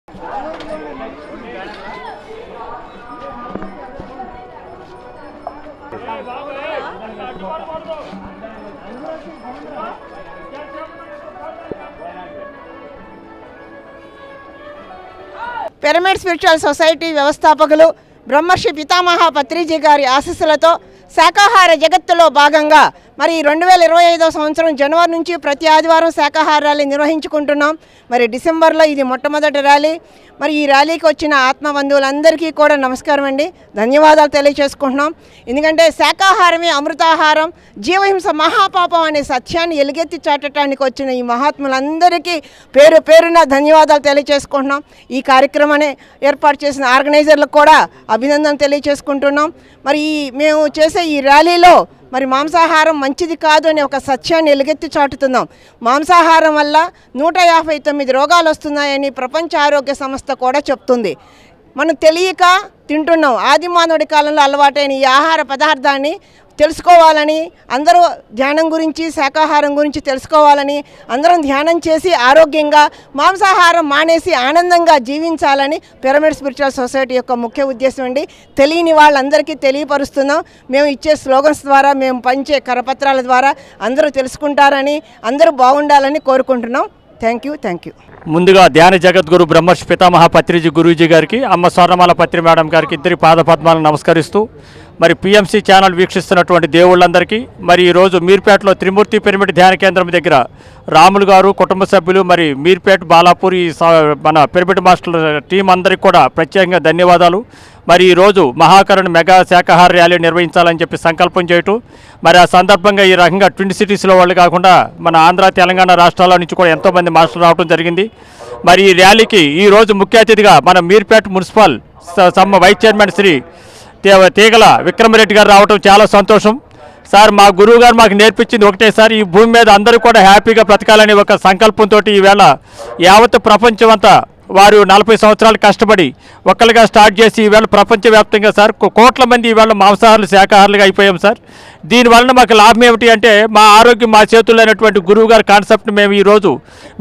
Pyramid spiritual society వ్యవస్థాపకులు బ్రహ్మర్షి పితామహ పత్రిజీ గారి ఆశీస్సులతో శాకాహార జగత్తులో భాగంగా మరి 2025 సంవత్సరం జనవరి నుంచి ప్రతి ఆదివారం శాకాహార ర్యాలీ నిర్వహించుకుంటున్నాం. మరి డిసెంబర్లో ఇది మొట్టమొదటి ర్యాలీ. మరి ఈ ర్యాలీకి వచ్చిన ఆత్మబంధువులందరికీ కూడా నమస్కారం అండి, ధన్యవాదాలు తెలియజేసుకుంటున్నాం. ఎందుకంటే శాకాహారమే అమృతాహారం, జీవహింస మహాపాపం అనే సత్యాన్ని ఎలుగెత్తి చాటడానికి వచ్చిన ఈ మహాత్ములందరికీ పేరు పేరున ధన్యవాదాలు తెలియజేసుకుంటున్నాం. ఈ కార్యక్రమాన్ని ఏర్పాటు చేసిన ఆర్గనైజర్లకు కూడా అభినందన తెలియజేసుకుంటున్నాం. మరి మేము చేసే ఈ ర్యాలీలో మరి మాంసాహారం మంచిది కాదు అనే ఒక సత్యాన్ని ఎలుగెత్తి చాటుతున్నాం. మాంసాహారం వల్ల 159 రోగాలు వస్తున్నాయని ప్రపంచ ఆరోగ్య సంస్థ కూడా చెప్తుంది. మనం తెలియక తింటున్నాం. ఆది మానవుడి కాలంలో అలవాటైన ఈ ఆహార పదార్థాన్ని తెలుసుకోవాలని, అందరూ ధ్యానం గురించి శాకాహారం గురించి తెలుసుకోవాలని, అందరం ధ్యానం చేసి ఆరోగ్యంగా మాంసాహారం మానేసి ఆనందంగా జీవించాలని పిరమిడ్ స్పిరిచువల్ సొసైటీ యొక్క ముఖ్య ఉద్దేశం అండి. తెలియని వాళ్ళందరికీ తెలియపరుస్తున్నాం. మేము ఇచ్చే స్లోగన్స్ ద్వారా, మేము పంచే కరపత్రాల ద్వారా అందరూ తెలుసుకుంటారని, అందరూ బాగుండాలని కోరుకుంటున్నాం. Thank you. ముందుగా ధ్యాన జగద్గురు బ్రహ్మర్షి పితామహ పత్రిజీ గురూజీ గారికి, అమ్మ స్వర్ణమాల పత్రి మేడం గారికి ఇద్దరి పాదపద్మాలను నమస్కరిస్తూ, మరి పిఎంసి ఛానల్ వీక్షిస్తున్నటువంటి దేవుళ్ళందరికీ, మరి ఈరోజు మీర్పేటలో త్రిమూర్తి పిరమిడ్ ధ్యాన కేంద్రం దగ్గర రాములు గారు కుటుంబ సభ్యులు, మరి మీర్పేట బాలాపూర్ మన పిరమిడ్ మాస్టర్ టీం అందరికీ కూడా ప్రత్యేకంగా ధన్యవాదాలు. మరి ఈరోజు మహాకరుణ మెగా శాకాహార ర్యాలీ నిర్వహించాలని చెప్పి సంకల్పం చేయటం, మరి ఆ సందర్భంగా ఈ రకంగా ట్విన్ సిటీస్లో వాళ్ళు కాకుండా మన ఆంధ్ర తెలంగాణ రాష్ట్రాల నుంచి కూడా ఎంతోమంది మాస్టర్లు రావడం జరిగింది. మరి ఈ ర్యాలీకి ఈరోజు ముఖ్య అతిథిగా మన Meerpet municipal vice chairman Shri Teegala Vikrama Reddy గారు రావడం చాలా సంతోషం. సార్, మా గురువు గారు మాకు నేర్పించింది ఒకటే సార్, ఈ భూమి మీద అందరూ కూడా హ్యాపీగా బ్రతకాలనే ఒక సంకల్పంతో ఈవేళ యావత్ ప్రపంచం అంతా వారు 40 సంవత్సరాలు కష్టపడి ఒక్కరిగా స్టార్ట్ చేసి ఈవేళ ప్రపంచవ్యాప్తంగా సార్ కోట్ల మంది ఈవేళ మాంసాహారులు శాకాహారులుగా అయిపోయాం సార్. దీనివలన మాకు లాభం ఏమిటి అంటే, మా ఆరోగ్యం మా చేతుల్లో అయినటువంటి గురువు గారి కాన్సెప్ట్ మేము ఈరోజు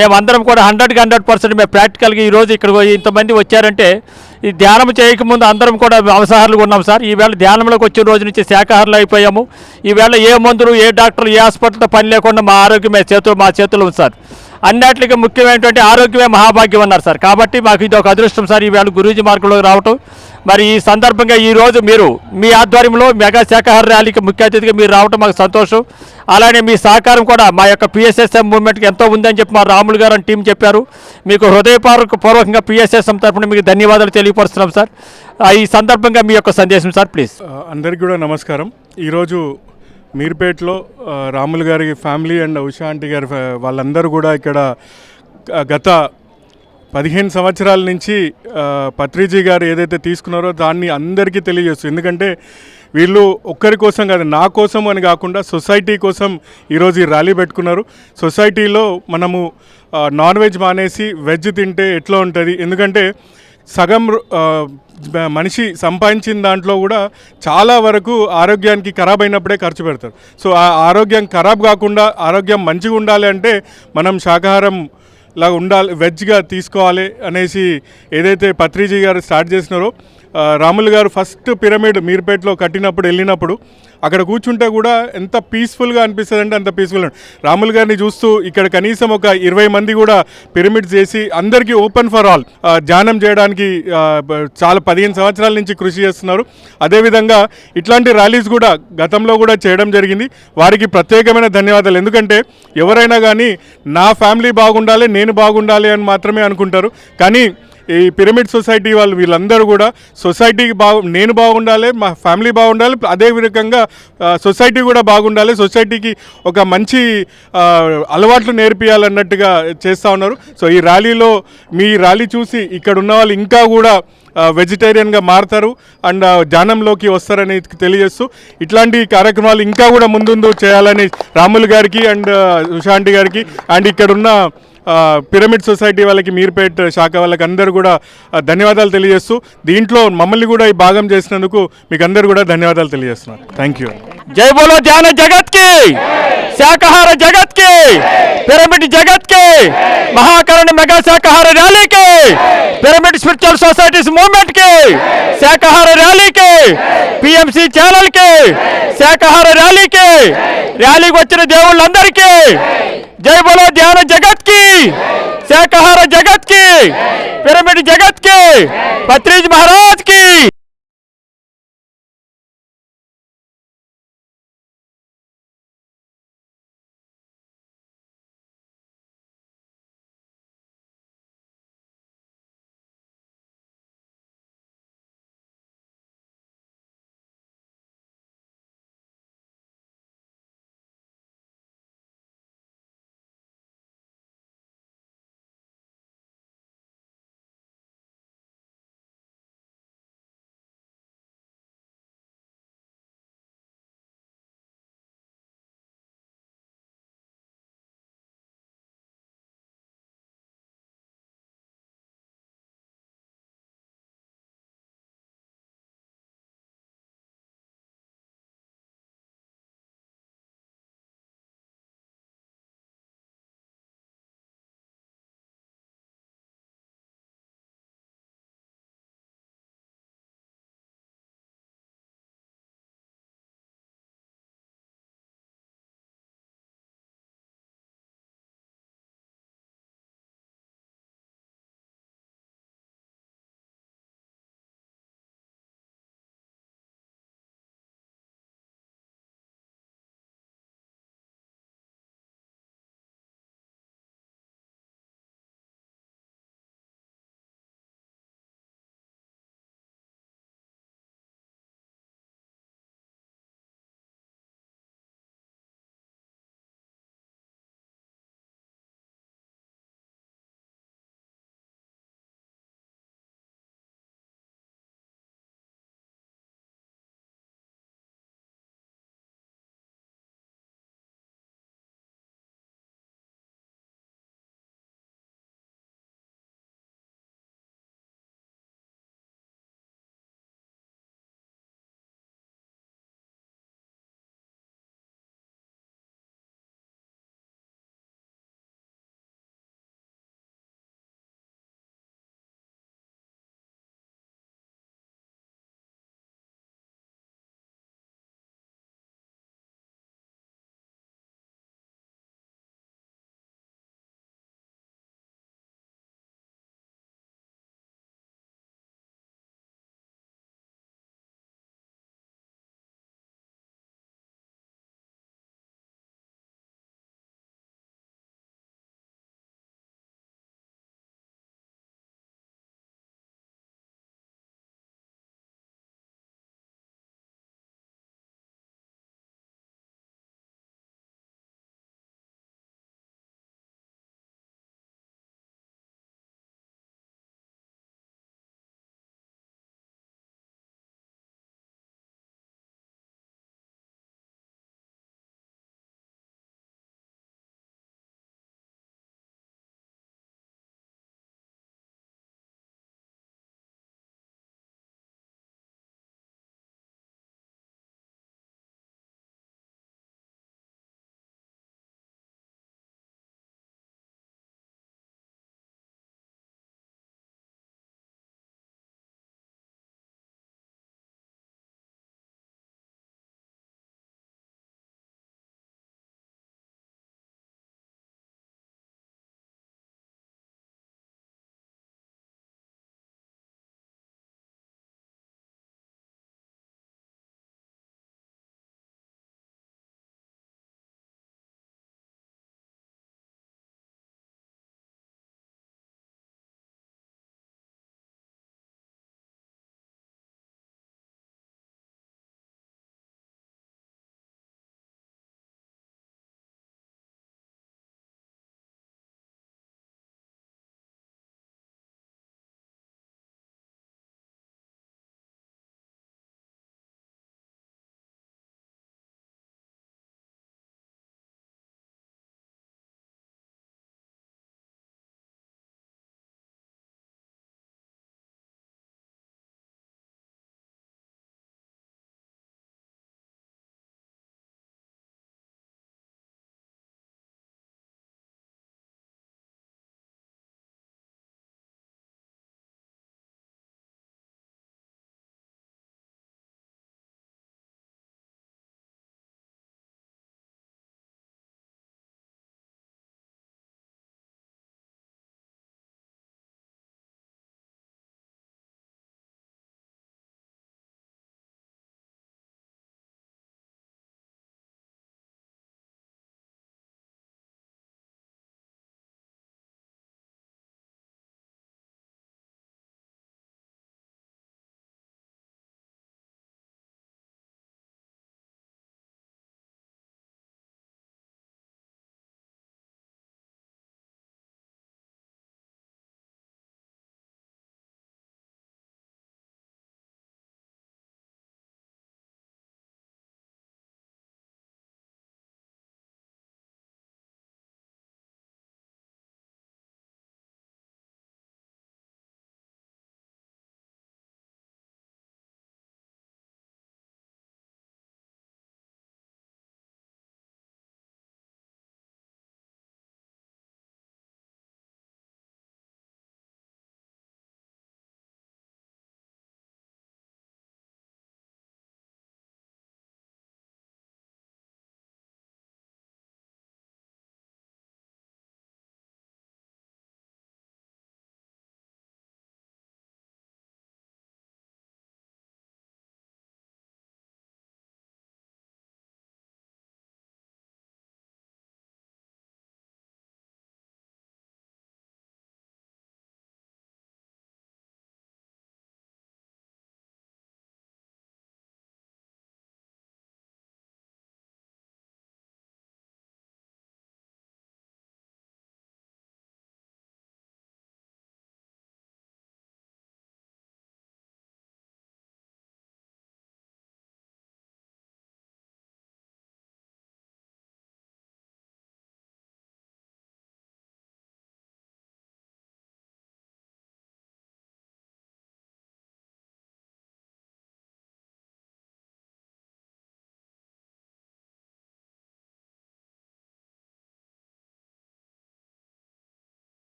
మేమందరం కూడా 100% మేము ప్రాక్టికల్గా ఈరోజు ఇక్కడ ఇంతమంది వచ్చారంటే, ఈ ధ్యానం చేయకముందు అందరం కూడా మాంసాహారులుగా ఉన్నాం సార్. ఈవేళ ధ్యానంలోకి వచ్చిన రోజు నుంచి శాకాహారులు అయిపోయాము. ఈవేళ ఏ మందులు, ఏ డాక్టర్లు, ఏ హాస్పిటల్తో పని లేకుండా మా ఆరోగ్యం మా చేతుల్లో ఉంది సార్. అన్నిటికీ ముఖ్యమైనటువంటి ఆరోగ్యమే మహాభాగ్యం అన్నారు సార్. కాబట్టి మాకు ఇది ఒక అదృష్టం సార్ ఈవేళ గురూజీ మార్గంలోకి రావటం. మరి ఈ సందర్భంగా ఈరోజు మీరు మీ ఆధ్వర్యంలో మెగా శాకాహార ర్యాలీకి ముఖ్య అతిథిగా మీరు రావటం మాకు సంతోషం. అలానే మీ సహకారం కూడా మా యొక్క పిఎస్ఎస్ఎం మూవ్మెంట్కి ఎంతో ఉందని చెప్పి మా రాములు గారు అని టీం చెప్పారు. మీకు హృదయపూర్వకంగా పిఎస్ఎస్ఎం తరఫున మీకు ధన్యవాదాలు తెలియపరుస్తున్నాం సార్. ఈ సందర్భంగా మీ యొక్క సందేశం సార్ ప్లీజ్. అందరికీ కూడా నమస్కారం. ఈరోజు మీర్పేటలో రాములు గారి ఫ్యామిలీ అండ్ ఉషా ఆంటీ గారి వాళ్ళందరూ కూడా ఇక్కడ గత 15 సంవత్సరాల నుంచి పత్రిజీ గారు ఏదైతే తీసుకున్నారో దాన్ని అందరికీ తెలియజేస్తుంది. ఎందుకంటే వీళ్ళు ఒక్కరి కోసం కాదు, నా కోసం అని కాకుండా సొసైటీ కోసం ఈరోజు ఈ ర్యాలీ పెట్టుకున్నారు. సొసైటీలో మనము నాన్ వెజ్ మానేసి వెజ్ తింటే ఎట్లా ఉంటుంది, ఎందుకంటే సగం మనిషి సంపాదించిన దాంట్లో కూడా చాలా వరకు ఆరోగ్యానికి ఖరాబ్ అయినప్పుడే ఖర్చు పెడతారు. సో ఆ ఆరోగ్యం ఖరాబ్ కాకుండా ఆరోగ్యం మంచిగా ఉండాలి అంటే మనం శాకాహారం లాగా ఉండాలి, వెజ్గా తీసుకోవాలి అనేసి ఏదైతే పత్రిజీ గారు స్టార్ట్ చేసినారో, రాములు గారు ఫస్ట్ పిరమిడ్ మీర్పేటలో కట్టినప్పుడు వెళ్ళినప్పుడు అక్కడ కూర్చుంటే కూడా ఎంత పీస్ఫుల్గా అనిపిస్తుంది అంటే అంత పీస్ఫుల్గా. రాములు గారిని చూస్తూ ఇక్కడ కనీసం ఒక 20 మంది కూడా పిరమిడ్స్ చేసి అందరికీ ఓపెన్ ఫర్ ఆల్ ధ్యానం చేయడానికి చాలా 15 సంవత్సరాల నుంచి కృషి చేస్తున్నారు. అదేవిధంగా ఇట్లాంటి ర్యాలీస్ కూడా గతంలో కూడా చేయడం జరిగింది. వారికి ప్రత్యేకమైన ధన్యవాదాలు. ఎందుకంటే ఎవరైనా కానీ నా ఫ్యామిలీ బాగుండాలి, నేను బాగుండాలి అని మాత్రమే అనుకుంటారు. కానీ ఈ పిరమిడ్ సొసైటీ వాళ్ళు వీళ్ళందరూ కూడా సొసైటీకి నేను బాగుండాలి, మా ఫ్యామిలీ బాగుండాలి, అదే విధంగా సొసైటీ కూడా బాగుండాలి, సొసైటీకి ఒక మంచి అలవాట్లు నేర్పియాలన్నట్టుగా చేస్తూ ఉన్నారు. సో ఈ ర్యాలీలో మీ ర్యాలీ చూసి ఇక్కడ ఉన్న వాళ్ళు ఇంకా కూడా వెజిటేరియన్గా మారుతారు అండ్ ధ్యానంలోకి వస్తారని తెలియజేస్తూ ఇట్లాంటి కార్యక్రమాలు ఇంకా కూడా ముందు చేయాలని రాములు గారికి అండ్ ఉషాంటి గారికి అండ్ ఇక్కడున్న పిరమిడ్ సొసైటీ వాళ్ళకి, మీర్పేట్ శాఖ వాళ్ళకి అందరూ కూడా ధన్యవాదాలు తెలియజేస్తూ దీంట్లో మమ్మల్ని కూడా ఈ భాగం చేసినందుకు మీకు అందరూ కూడా ధన్యవాదాలు తెలియజేస్తున్నారు. Thank you. జై బోలో ధ్యాన జగత్ కి, శాకాహార జగత్ కి, పిరమిడ్ జగత్ కి, మహాకరుణ మెగా శాకాహార ర్యాలీకి పిరమిడ్ స్పిరిచువల్ సొసైటీస్ మూవ్మెంట్ కి, శాకాహార ర్యాలీకి, పిఎంసి ఛానల్ కి, శాకాహార ర్యాలీకి, ర్యాలీకి వచ్చిన దేవుళ్ళందరికీ జై బోలో ధ్యాన జగత్ కి, శాకాహార జగత్ కి, పిరమిడ్ జగత్ కి, పత్రిజ్ మహారాజ్ కి.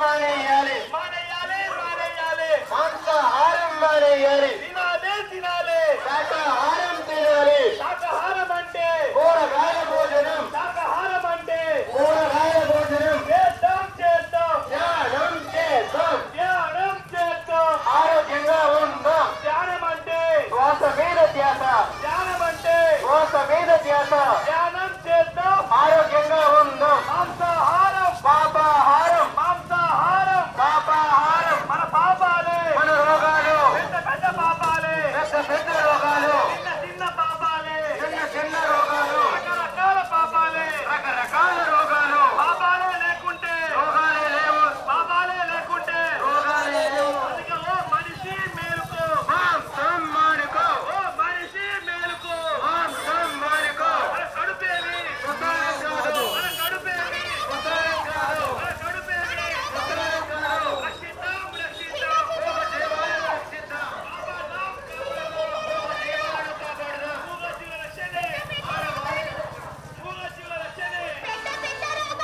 మానేయాలి మానేయాలి మానేయాలి మాంసాహారం మానేయాలి తినాలి తినాలి శాకాహారం తినాలి శాకాహారం అంటే కూరగాయల భోజనం శాకాహారం అంటే కూరగాయల భోజనం చేద్దాం చేద్దాం ధ్యానం చేద్దాం ధ్యానం చేద్దాం ఆరోగ్యంగా ఉందాం ధ్యానం అంటే శ్వాస మీద ధ్యాస ధ్యానం అంటే శ్వాస మీద ధ్యాస ధ్యానం చేద్దాం ఆరోగ్యంగా ఉందాం మాంసాహారం పాపాహారం మాంసాహారం పాపాహారం మన పాపాలే మన రోగాలు పెద్ద పెద్ద పాపాలే పెద్ద పెద్ద రోగాలు చిన్న చిన్న పాపాలే చిన్న చిన్న రోగాలు రకరకాల పాపాలే రకరకాల రోగాలు పాపాలే లేకుంటే రోగాలే లేవు పాపాలే లేకుంటే రోగాలే లేవు అందుకే ఓ మనిషి మేలుకో మాంసం మానుకో ఓ మనిషి మేలుకో మాంసం మానుకో మన కడుపేమి ఉత్తరం కాదు మన కడుపేమి ఉత్తరం కాదు మన కడుపేమి ఉత్తరం కాదు రక్షిద్దాం రక్షిద్దాం ఒక జీవాలను రక్షిద్దాం జీవాలను కాపాడదాం మూగజీవుల రక్షణే మూగజీవుల రక్షణే శాకాహారం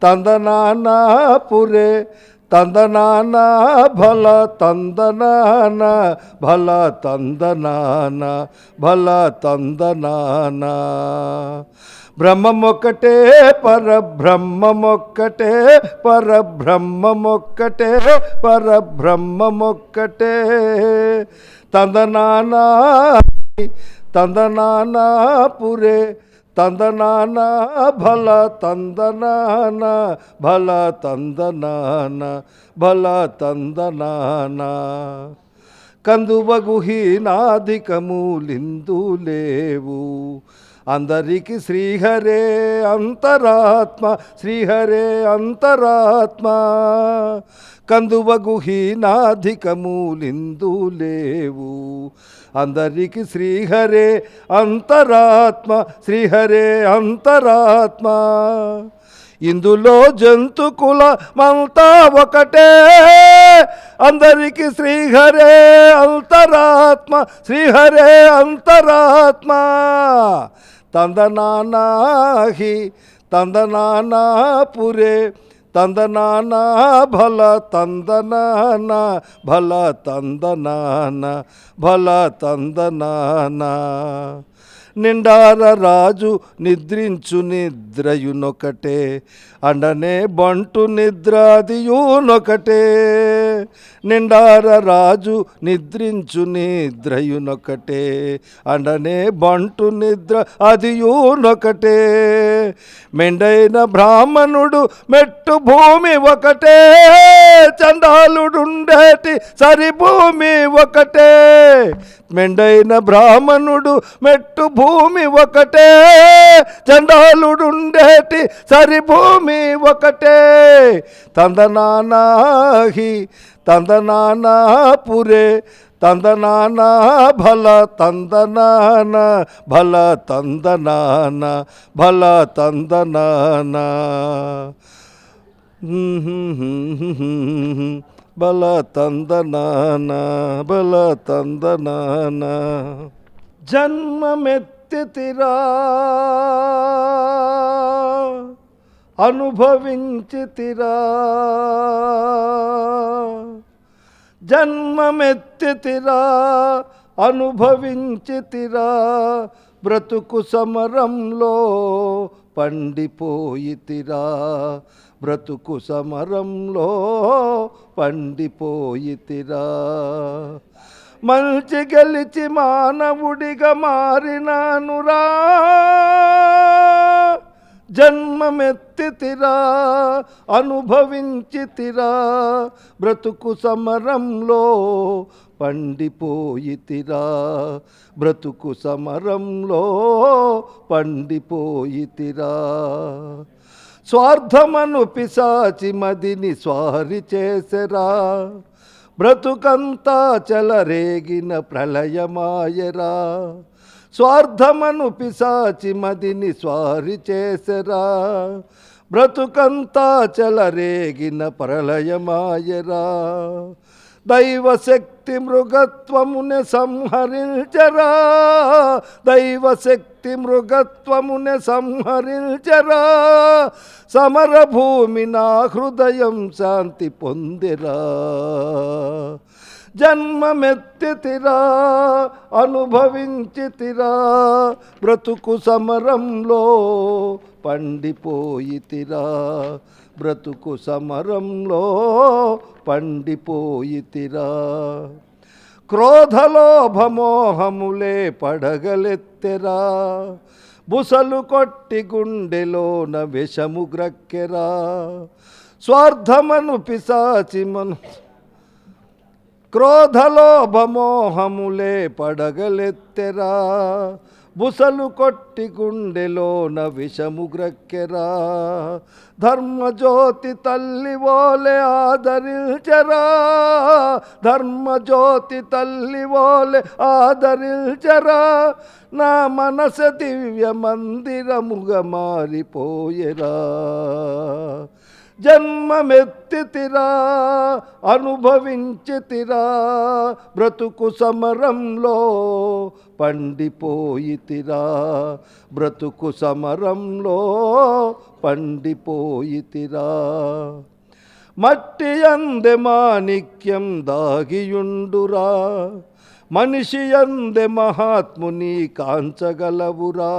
తందనానా పురే తందనానా భల తందనానా భల తందనానా భల తందనానా బ్రహ్మమొక్కటే పరబ్రహ్మమొక్కటే పరబ్రహ్మమొక్కటే పరబ్రహ్మమొక్కటే తందనానా తందనానా పురే తందనానా భల తందనానా భల తందనానా భల తందనానా కందువగుహీనాధికములిందు లేవు అందరికి శ్రీహరే అంతరాత్మ శ్రీహరే అంతరాత్మ కందువగుహీనాధికములిందు లేవు అందరికి శ్రీహరే అంతరాత్మ శ్రీహరే అంతరాత్మ ఇందులో జంతు కులమంతా ఒకటే అందరికి శ్రీహరే అంతరాత్మ శ్రీహరే అంతరాత్మ తందనానాహి తందనానా పురే తందనానా భల తందనానా భల తందనానా భల తందనానా నిండార రాజు నిద్రించు నిద్రయునొకటే అండనే బంటు నిద్రాదియునొకటే నిండార రాజు నిద్రించు నిద్రయునొకటే అండనే బంటు నిద్ర అదియునొకటే మెండైన బ్రాహ్మణుడు మెట్టు భూమి ఒకటే చండాలుడుండేటి సరి భూమి ఒకటే మెండైన బ్రాహ్మణుడు మెట్టు భూమి ఒకటే చండాలుడుండేటి సరి భూమి ఒకటే తందనానాహి తందనానా పురే తందనానా భల తందనానా భల తందనానా భల తందనానా బల తందనానా బల తందనానా జన్మమెత్తితిరా అనుభవించితిరా జన్మమెత్తితిరా అనుభవించితిరా బ్రతుకు సమరంలో పండిపోయితిరా బ్రతుకు సమరంలో పండిపోయితిరా మంచి గెలిచి మానవుడిగా మారినానురా జన్మమెత్తితిరా అనుభవించితిరా బ్రతుకు సమరంలో పండిపోయితిరా బ్రతుకు సమరంలో పండిపోయితిరా స్వార్థమను పిశాచి మదిని స్వారి చేసెరా బ్రతుకంతా చెలరేగిన ప్రళయమాయరా స్వార్థమను పిశాచి మదిని స్వారి చేసెరా బ్రతుకంతా చెలరేగిన ప్రళయమాయరా దైవశక్తి మృగత్వమునే సంహరించరా, దైవశక్తి మృగత్వమునే సంహరించరా, సమరభూమి నా హృదయం శాంతి పొందిరా. జన్మమెత్తితిరా అనుభవించితిరా, బ్రతుకు సమరంలో పండిపోయితిరా, బ్రతుకు సమరంలో పండిపోయితిరా. క్రోధలోభమోహములే పడగలెత్తెరా, బుసలు కొట్టి గుండెలోన విషము గ్రక్కెరా. స్వార్థమను పిశాచిమను క్రోధలోభమోహములే పడగలెత్తెరా, బుసలు కొట్టి గుండెలోన విషము గ్రక్కెరా. ధర్మజ్యోతి తల్లి ఓలే ఆదరించరా, ధర్మజ్యోతి తల్లి ఓలే ఆదరించరా, నా మనస దివ్య మందిరముగా మారిపోయేరా. జన్మమెత్తితిరా అనుభవించితిరా, బ్రతుకు సమరంలో పండిపోయితిరా, బ్రతుకు సమరంలో పండిపోయితిరా. మట్టి అందె మాణిక్యం దాగియుండురా, మనిషి అందె మహాత్ముని కాంచగలవురా.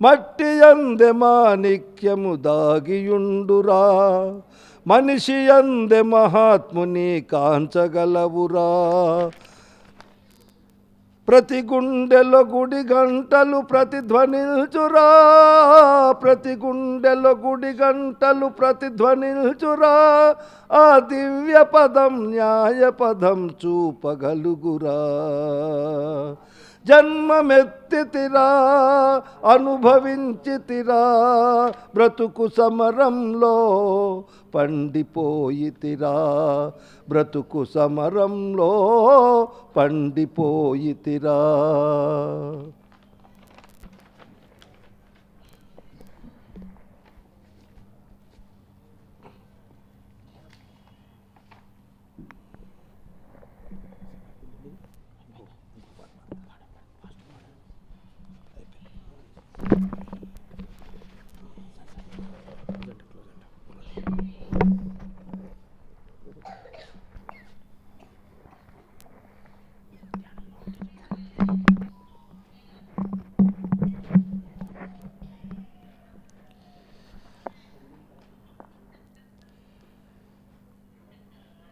మట్టి అందె మాణిక్యము దాగియుండురా, మనిషి అందె మహాత్ముని కాంచగలవురా. ప్రతి గుండెలో గుడి గంటలు ప్రతిధ్వనిల్చురా, ప్రతి గుండెలో గుడి గంటలు ప్రతిధ్వనిల్చురా, ఆ దివ్య పదం న్యాయ పదం చూపగలుగురా. జన్మమెత్తితిరా అనుభవించితిరా, బ్రతుకు సమరంలో పండిపోయితిరా, బ్రతుకు సమరంలో పండిపోయితిరా.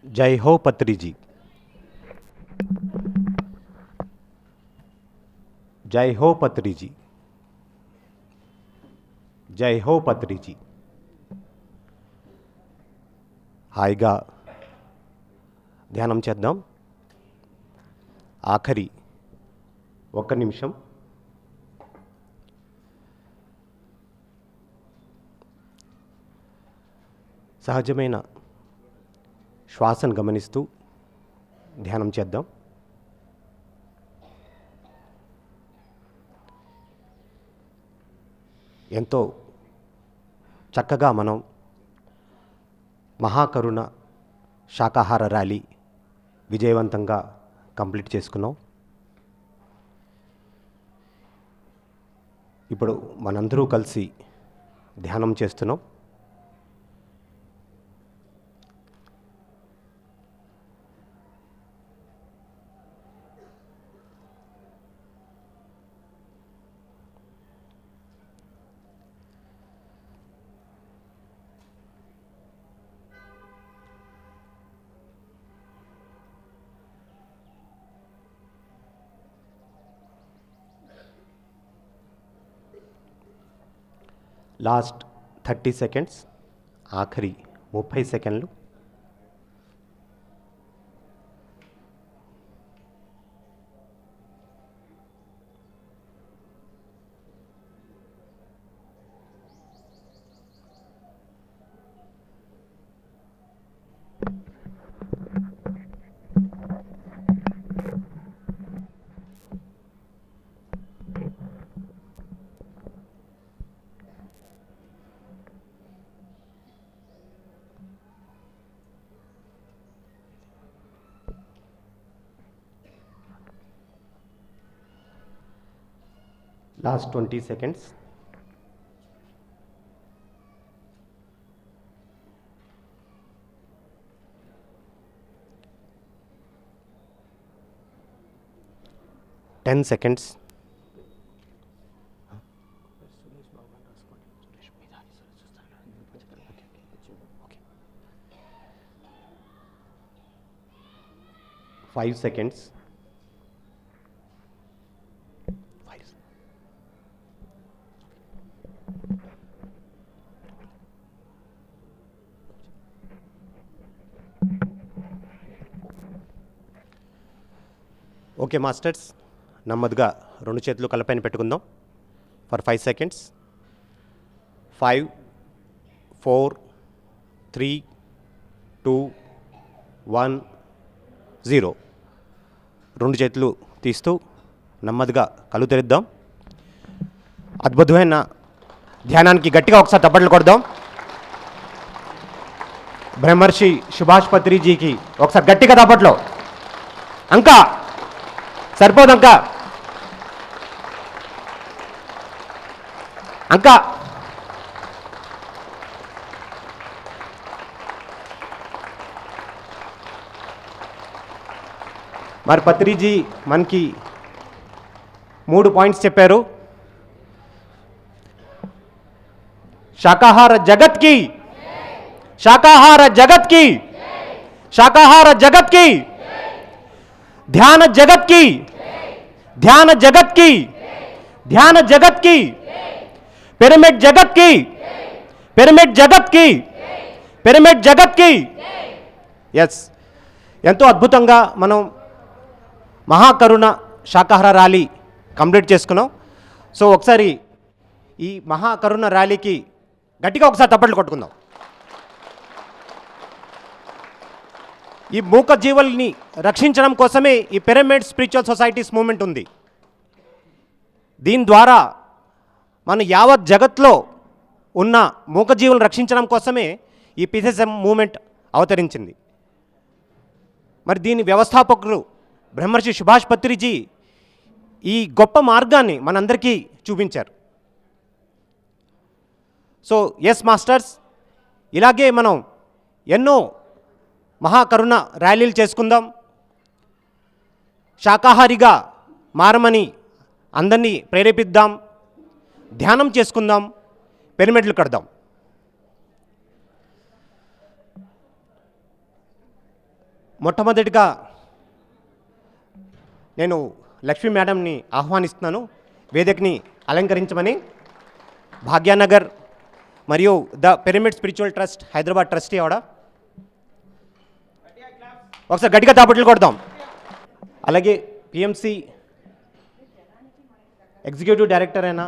जय हो पत्री जी, जय हो पत्री जी, जय हो पत्री जी. హాయిగా ధ్యానం చేద్దాం. ఆఖరి 1 నిమిషం. సహజమైన శ్వాసను గమనిస్తూ ధ్యానం చేద్దాం. ఎంతో చక్కగా మనం మహాకరుణ శాకాహార ర్యాలీ విజయవంతంగా కంప్లీట్ చేసుకున్నాం. ఇప్పుడు మనందరూ కలిసి ధ్యానం చేస్తున్నాం. లాస్ట్ 30 సెకండ్స్, ఆఖరి 30 సెకండ్లు. Last 20 seconds. Ten seconds. Five seconds. Okay masters, నెమ్మదిగా రెండు చేతులు కలపైన పెట్టుకుందాం ఫర్ 5 సెకండ్స్. 5 4 3 2 1 0. రెండు చేతులు తీస్తూ నెమ్మదిగా కళ్ళు తెరిద్దాం. అద్భుతమైన ధ్యానానికి గట్టిగా ఒకసారి తప్పట్లు కొడదాం. బ్రహ్మర్షి సుభాష్ పత్రిజీకి ఒకసారి గట్టిగా తప్పట్లో. అంకా సరిపోదు, అంకా మరి పత్రిజీ మనకి 3 పాయింట్స్ చెప్పారు. శాకాహార జగత్ కి, శాకాహార జగత్ కి, శాకాహార జగత్ కి, ధ్యాన జగత్ की, ध्यान जगत की, ध्यान जगत की, पिरामिड जगत की, पिरामिड जगत की, पिरामिड जगत की. ఎస్, ఎంతో అద్భుతంగా మనం మహాకరుణ శాకాహార ర్యాలీ కంప్లీట్ చేసుకున్నాం. సో ఒకసారి ఈ మహాకరుణ ర్యాలీకి గట్టిగా ఒకసారి తప్పట్లు కొట్టుకుందాం. ఈ మూక జీవుల్ని రక్షించడం కోసమే ఈ పిరమిడ్ స్పిరిచువల్ సొసైటీస్ మూమెంట్ ఉంది. దీని ద్వారా మన యావత్ జగత్లో ఉన్న మూక జీవులను రక్షించడం కోసమే ఈ పిఎస్ఎం మూమెంట్ అవతరించింది. మరి దీని వ్యవస్థాపకులు బ్రహ్మర్షి సుభాష్ పత్రిజీ ఈ గొప్ప మార్గాన్ని మనందరికీ చూపించారు. సో ఎస్ మాస్టర్స్, ఇలాగే మనం ఎన్నో మహాకరుణ ర్యాలీలు చేసుకుందాం. శాకాహారిగా మారమని అందరినీ ప్రేరేపిద్దాం. ధ్యానం చేసుకుందాం, పిరమిడ్లు కడదాం. మొట్టమొదటిగా నేను లక్ష్మీ మేడంని ఆహ్వానిస్తున్నాను వేదికని అలంకరించమని. భాగ్యానగర్ మరియు the pyramid spiritual trust Hyderabad trustee ఆవిడ. ఒకసారి గట్టిగా తాపట్లు కొడదాం. అలాగే పిఎంసి ఎగ్జిక్యూటివ్ డైరెక్టర్ అయిన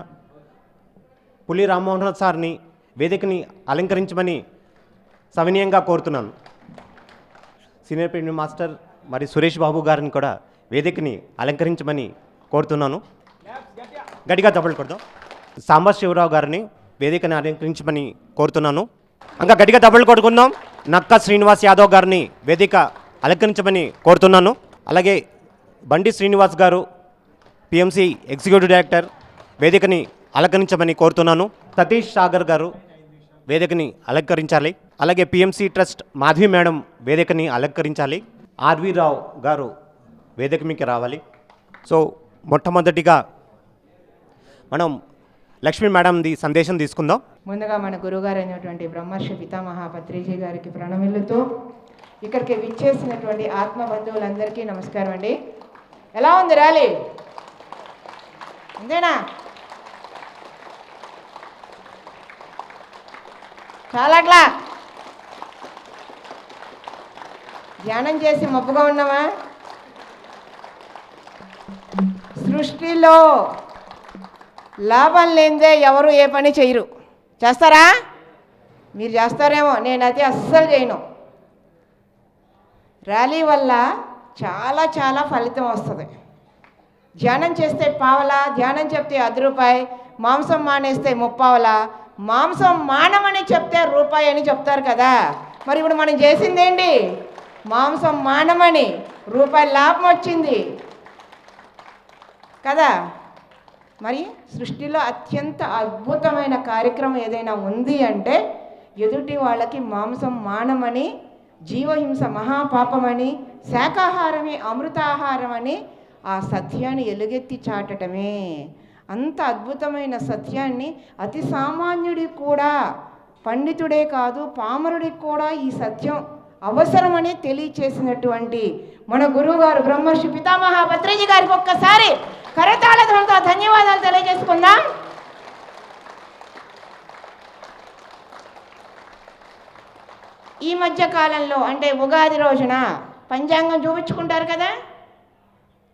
పులి రామ్మోహన్ సార్ని వేదికని అలంకరించమని సవినయంగా కోరుతున్నాను. సీనియర్ పిరమిడ్ మాస్టర్ మరి సురేష్ బాబు గారిని కూడా వేదికని అలంకరించమని కోరుతున్నాను. గట్టిగా తప్పట్లు కొడదాం. సాంబ శివరావు గారిని వేదికని అలంకరించమని కోరుతున్నాను. ఇంకా గట్టిగా తప్పట్లు కొట్టుకుందాం. నక్కా శ్రీనివాస్ యాదవ్ గారిని వేదిక అలంకరించమని కోరుతున్నాను. అలాగే Bandi Srinivas garu PMC executive director వేదికని అలంకరించమని కోరుతున్నాను. సతీష్ సాగర్ గారు వేదికని అలంకరించాలి. అలాగే పిఎంసి ట్రస్ట్ మాధవి మేడం వేదికని అలంకరించాలి. ఆర్వి రావు గారు వేదిక మీకు రావాలి. సో మొట్టమొదటిగా మనం లక్ష్మీ మేడంది సందేశం తీసుకుందాం. ముందుగా మన గురుగారు అయినటువంటి బ్రహ్మర్షి పితామహ పత్రిజీ గారికి ప్రణమిల్లుతూ ఇక్కడికి విచ్చేసినటువంటి ఆత్మ బంధువులందరికీ నమస్కారం అండి. ఎలా ఉంది ర్యాలీ? అంతేనా? చాలాట్లా ధ్యానం చేసి మబ్బుగా ఉన్నామా? సృష్టిలో లాభం లేనిదే ఎవరు ఏ పని చేయరు. చేస్తారా? మీరు చేస్తారేమో, నేనైతే అస్సలు చేయను. ర్యాలీ వల్ల చాలా చాలా ఫలితం వస్తుంది. ధ్యానం చేస్తే పావలా, ధ్యానం చెప్తే ₹10, మాంసం మానేస్తే 30, మాంసం మానమని చెప్తే రూపాయి అని చెప్తారు కదా. మరి ఇప్పుడు మనం చేసిందేంటి? మాంసం మానమని ₹1 లాభం వచ్చింది కదా. మరి సృష్టిలో అత్యంత అద్భుతమైన కార్యక్రమం ఏదైనా ఉంది అంటే ఎదుటి వాళ్ళకి మాంసం మానమని, జీవహింస మహాపాపమని, శాకాహారమే అమృతాహారం అని ఆ సత్యాన్ని ఎలుగెత్తి చాటటమే. అంత అద్భుతమైన సత్యాన్ని అతి సామాన్యుడికి కూడా, పండితుడే కాదు పామరుడికి కూడా ఈ సత్యం అవసరమని తెలియచేసినటువంటి మన గురువుగారు బ్రహ్మర్షి పితామహ పత్రిజీ గారికి ఒక్కసారి కరతాళ ధ్వనితో ధన్యవాదాలు తెలియజేసుకుందాం. ఈ మధ్య కాలంలో అంటే ఉగాది రోజున పంచాంగం చూపించుకుంటారు కదా,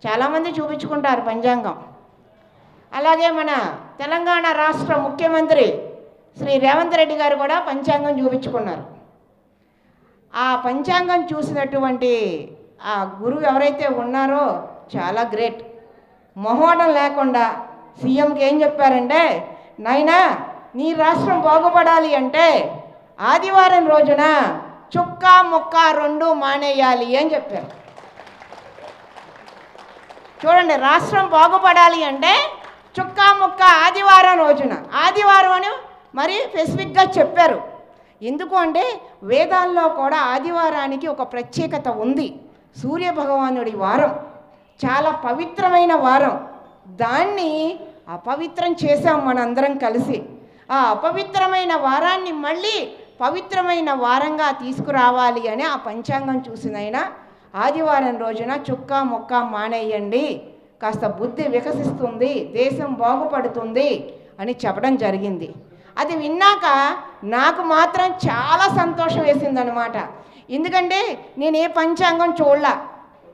చాలామంది చూపించుకుంటారు పంచాంగం. అలాగే మన తెలంగాణ రాష్ట్ర ముఖ్యమంత్రి శ్రీ రేవంత్ రెడ్డి గారు కూడా పంచాంగం చూపించుకున్నారు. ఆ పంచాంగం చూసినటువంటి ఆ గురువు ఎవరైతే ఉన్నారో చాలా గ్రేట్. మొహోటం లేకుండా సీఎంకి ఏం చెప్పారంటే, నాయనా నీ రాష్ట్రం బాగుపడాలి అంటే ఆదివారం రోజున చుక్క ముక్క రెండు మానేయాలి అని చెప్పారు. చూడండి, రాష్ట్రం బాగుపడాలి అంటే చుక్క ముక్క ఆదివారం రోజున, ఆదివారం అని మరి స్పెసిఫిక్గా చెప్పారు. ఎందుకు అంటే వేదాల్లో కూడా ఆదివారానికి ఒక ప్రత్యేకత ఉంది. సూర్య భగవానుడి వారం, చాలా పవిత్రమైన వారం. దాన్ని అపవిత్రం చేశాం మనందరం కలిసి. ఆ అపవిత్రమైన వారాన్ని మళ్ళీ పవిత్రమైన వారంగా తీసుకురావాలి అని ఆ పంచాంగం చూసినైనా ఆదివారం రోజున చుక్క మొక్క మానేయండి, కాస్త బుద్ధి వికసిస్తుంది, దేశం బాగుపడుతుంది అని చెప్పడం జరిగింది. అది విన్నాక నాకు మాత్రం చాలా సంతోషం వేసిందనమాట. ఎందుకంటే నేను ఏ పంచాంగం చూడలా,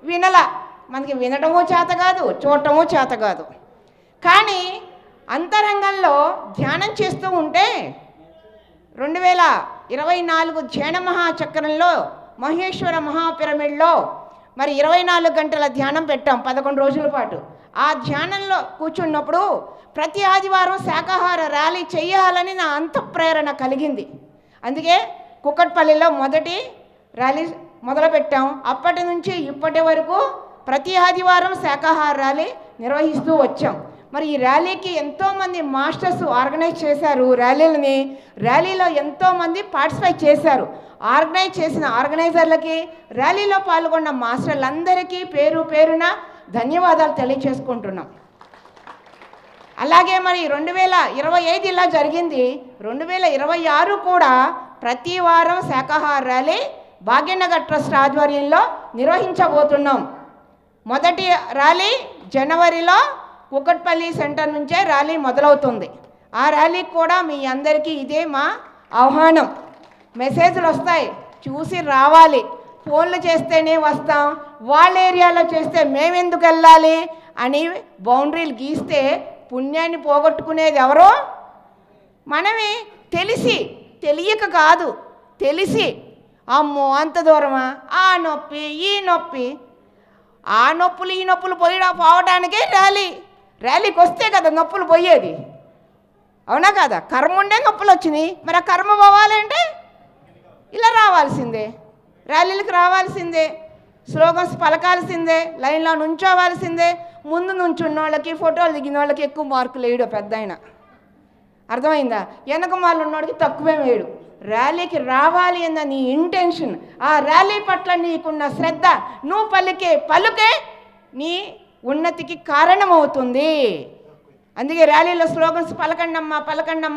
వినలా. మనకి వినటమూ చేత కాదు, చూడటమూ చేత కాదు. కానీ అంతరంగంలో ధ్యానం చేస్తూ ఉంటే 2024 ధ్యాన మహాచక్రంలో మహేశ్వర మహాపిరమిడ్లో మరి 24 గంటల ధ్యానం పెట్టాం 11 రోజుల పాటు. ఆ ధ్యానంలో కూర్చున్నప్పుడు ప్రతి ఆదివారం శాకాహార ర్యాలీ చేయాలని నా అంతఃప్రేరణ కలిగింది. అందుకే కుక్కట్పల్లిలో మొదటి ర్యాలీ మొదలుపెట్టాం. అప్పటి నుంచి ఇప్పటి వరకు ప్రతి ఆదివారం శాకాహార ర్యాలీ నిర్వహిస్తూ వచ్చాం. మరి ఈ ర్యాలీకి ఎంతోమంది మాస్టర్స్ ఆర్గనైజ్ చేశారు ర్యాలీలని. ర్యాలీలో ఎంతోమంది పార్టిసిపేట్ చేశారు. ఆర్గనైజ్ చేసిన ఆర్గనైజర్లకి, ర్యాలీలో పాల్గొన్న మాస్టర్లందరికీ పేరు పేరున ధన్యవాదాలు తెలియచేసుకుంటున్నాం. అలాగే మరి 2025 ఇలా జరిగింది. 2026 కూడా ప్రతి వారం శాకాహార ర్యాలీ భాగ్యనగర్ ట్రస్ట్ ఆధ్వర్యంలో నిర్వహించబోతున్నాం. మొదటి ర్యాలీ జనవరిలో కుక్కట్పల్లి సెంటర్ నుంచే ర్యాలీ మొదలవుతుంది. ఆ ర్యాలీకి కూడా మీ అందరికీ ఇదే మా ఆహ్వానం. మెసేజ్లు వస్తాయి, చూసి రావాలి. ఫోన్లు చేస్తేనే వస్తాం, వాళ్ళ ఏరియాలో చేస్తే మేమెందుకు వెళ్ళాలి అని బౌండరీలు గీస్తే పుణ్యాన్ని పోగొట్టుకునేది ఎవరో? మనమే. తెలియక కాదు, తెలిసి అమ్మో అంత దూరమా, ఆ నొప్పి ఈ నొప్పి, ఆ నొప్పులు ఈ నొప్పులు పోవడానికే ర్యాలీకి వస్తే కదా నొప్పులు పోయేది, అవునా కదా? కర్మ ఉండే నొప్పులు వచ్చినాయి. మరి ఆ కర్మ పోవాలంటే ఇలా రావాల్సిందే, ర్యాలీలకు రావాల్సిందే, స్లోగన్స్ పలకాల్సిందే, లైన్లో నుంచోవాల్సిందే. ముందు నుంచున్న వాళ్ళకి, ఫోటోలు దిగిన వాళ్ళకి ఎక్కువ మార్కులు వేయడు పెద్ద ఆయన, అర్థమైందా? వెనక వాళ్ళు ఉన్నవాడికి తక్కువే వేయడు. ర్యాలీకి రావాలి అన్న నీ ఇంటెన్షన్, ఆ ర్యాలీ పట్ల నీకున్న శ్రద్ధ, నువ్వు పలుకే నీ ఉన్నతికి కారణమవుతుంది. అందుకే ర్యాలీలో స్లోగన్స్ పలకండమ్మా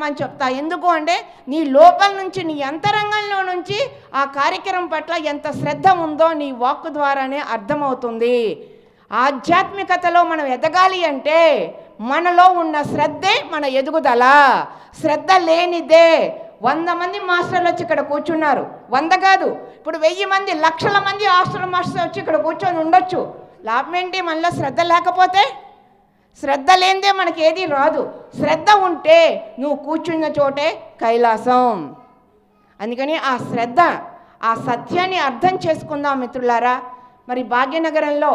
అని చెప్తా. ఎందుకు అంటే నీ లోపల నుంచి, నీ అంతరంగంలో నుంచి ఆ కార్యక్రమం పట్ల ఎంత శ్రద్ధ ఉందో నీ వాక్కు ద్వారానే అర్థమవుతుంది. ఆధ్యాత్మికతలో మనం ఎదగాలి అంటే మనలో ఉన్న శ్రద్ధే మన ఎదుగుదల. శ్రద్ధ లేనిదే 100 మంది మాస్టర్లు వచ్చి ఇక్కడ కూర్చున్నారు. 100 కాదు, ఇప్పుడు 1000 మంది, లక్షల మంది హాస్టల్ మాస్టర్స్ వచ్చి ఇక్కడ కూర్చొని ఉండొచ్చు. లాభం ఏంటి? మనలో శ్రద్ధ లేకపోతే? శ్రద్ధ లేనిదే మనకి ఏది రాదు. శ్రద్ధ ఉంటే నువ్వు కూర్చున్న చోటే కైలాసం. అందుకని ఆ శ్రద్ధ, ఆ సత్యాన్ని అర్థం చేసుకుందాం మిత్రులారా. మరి భాగ్యనగరంలో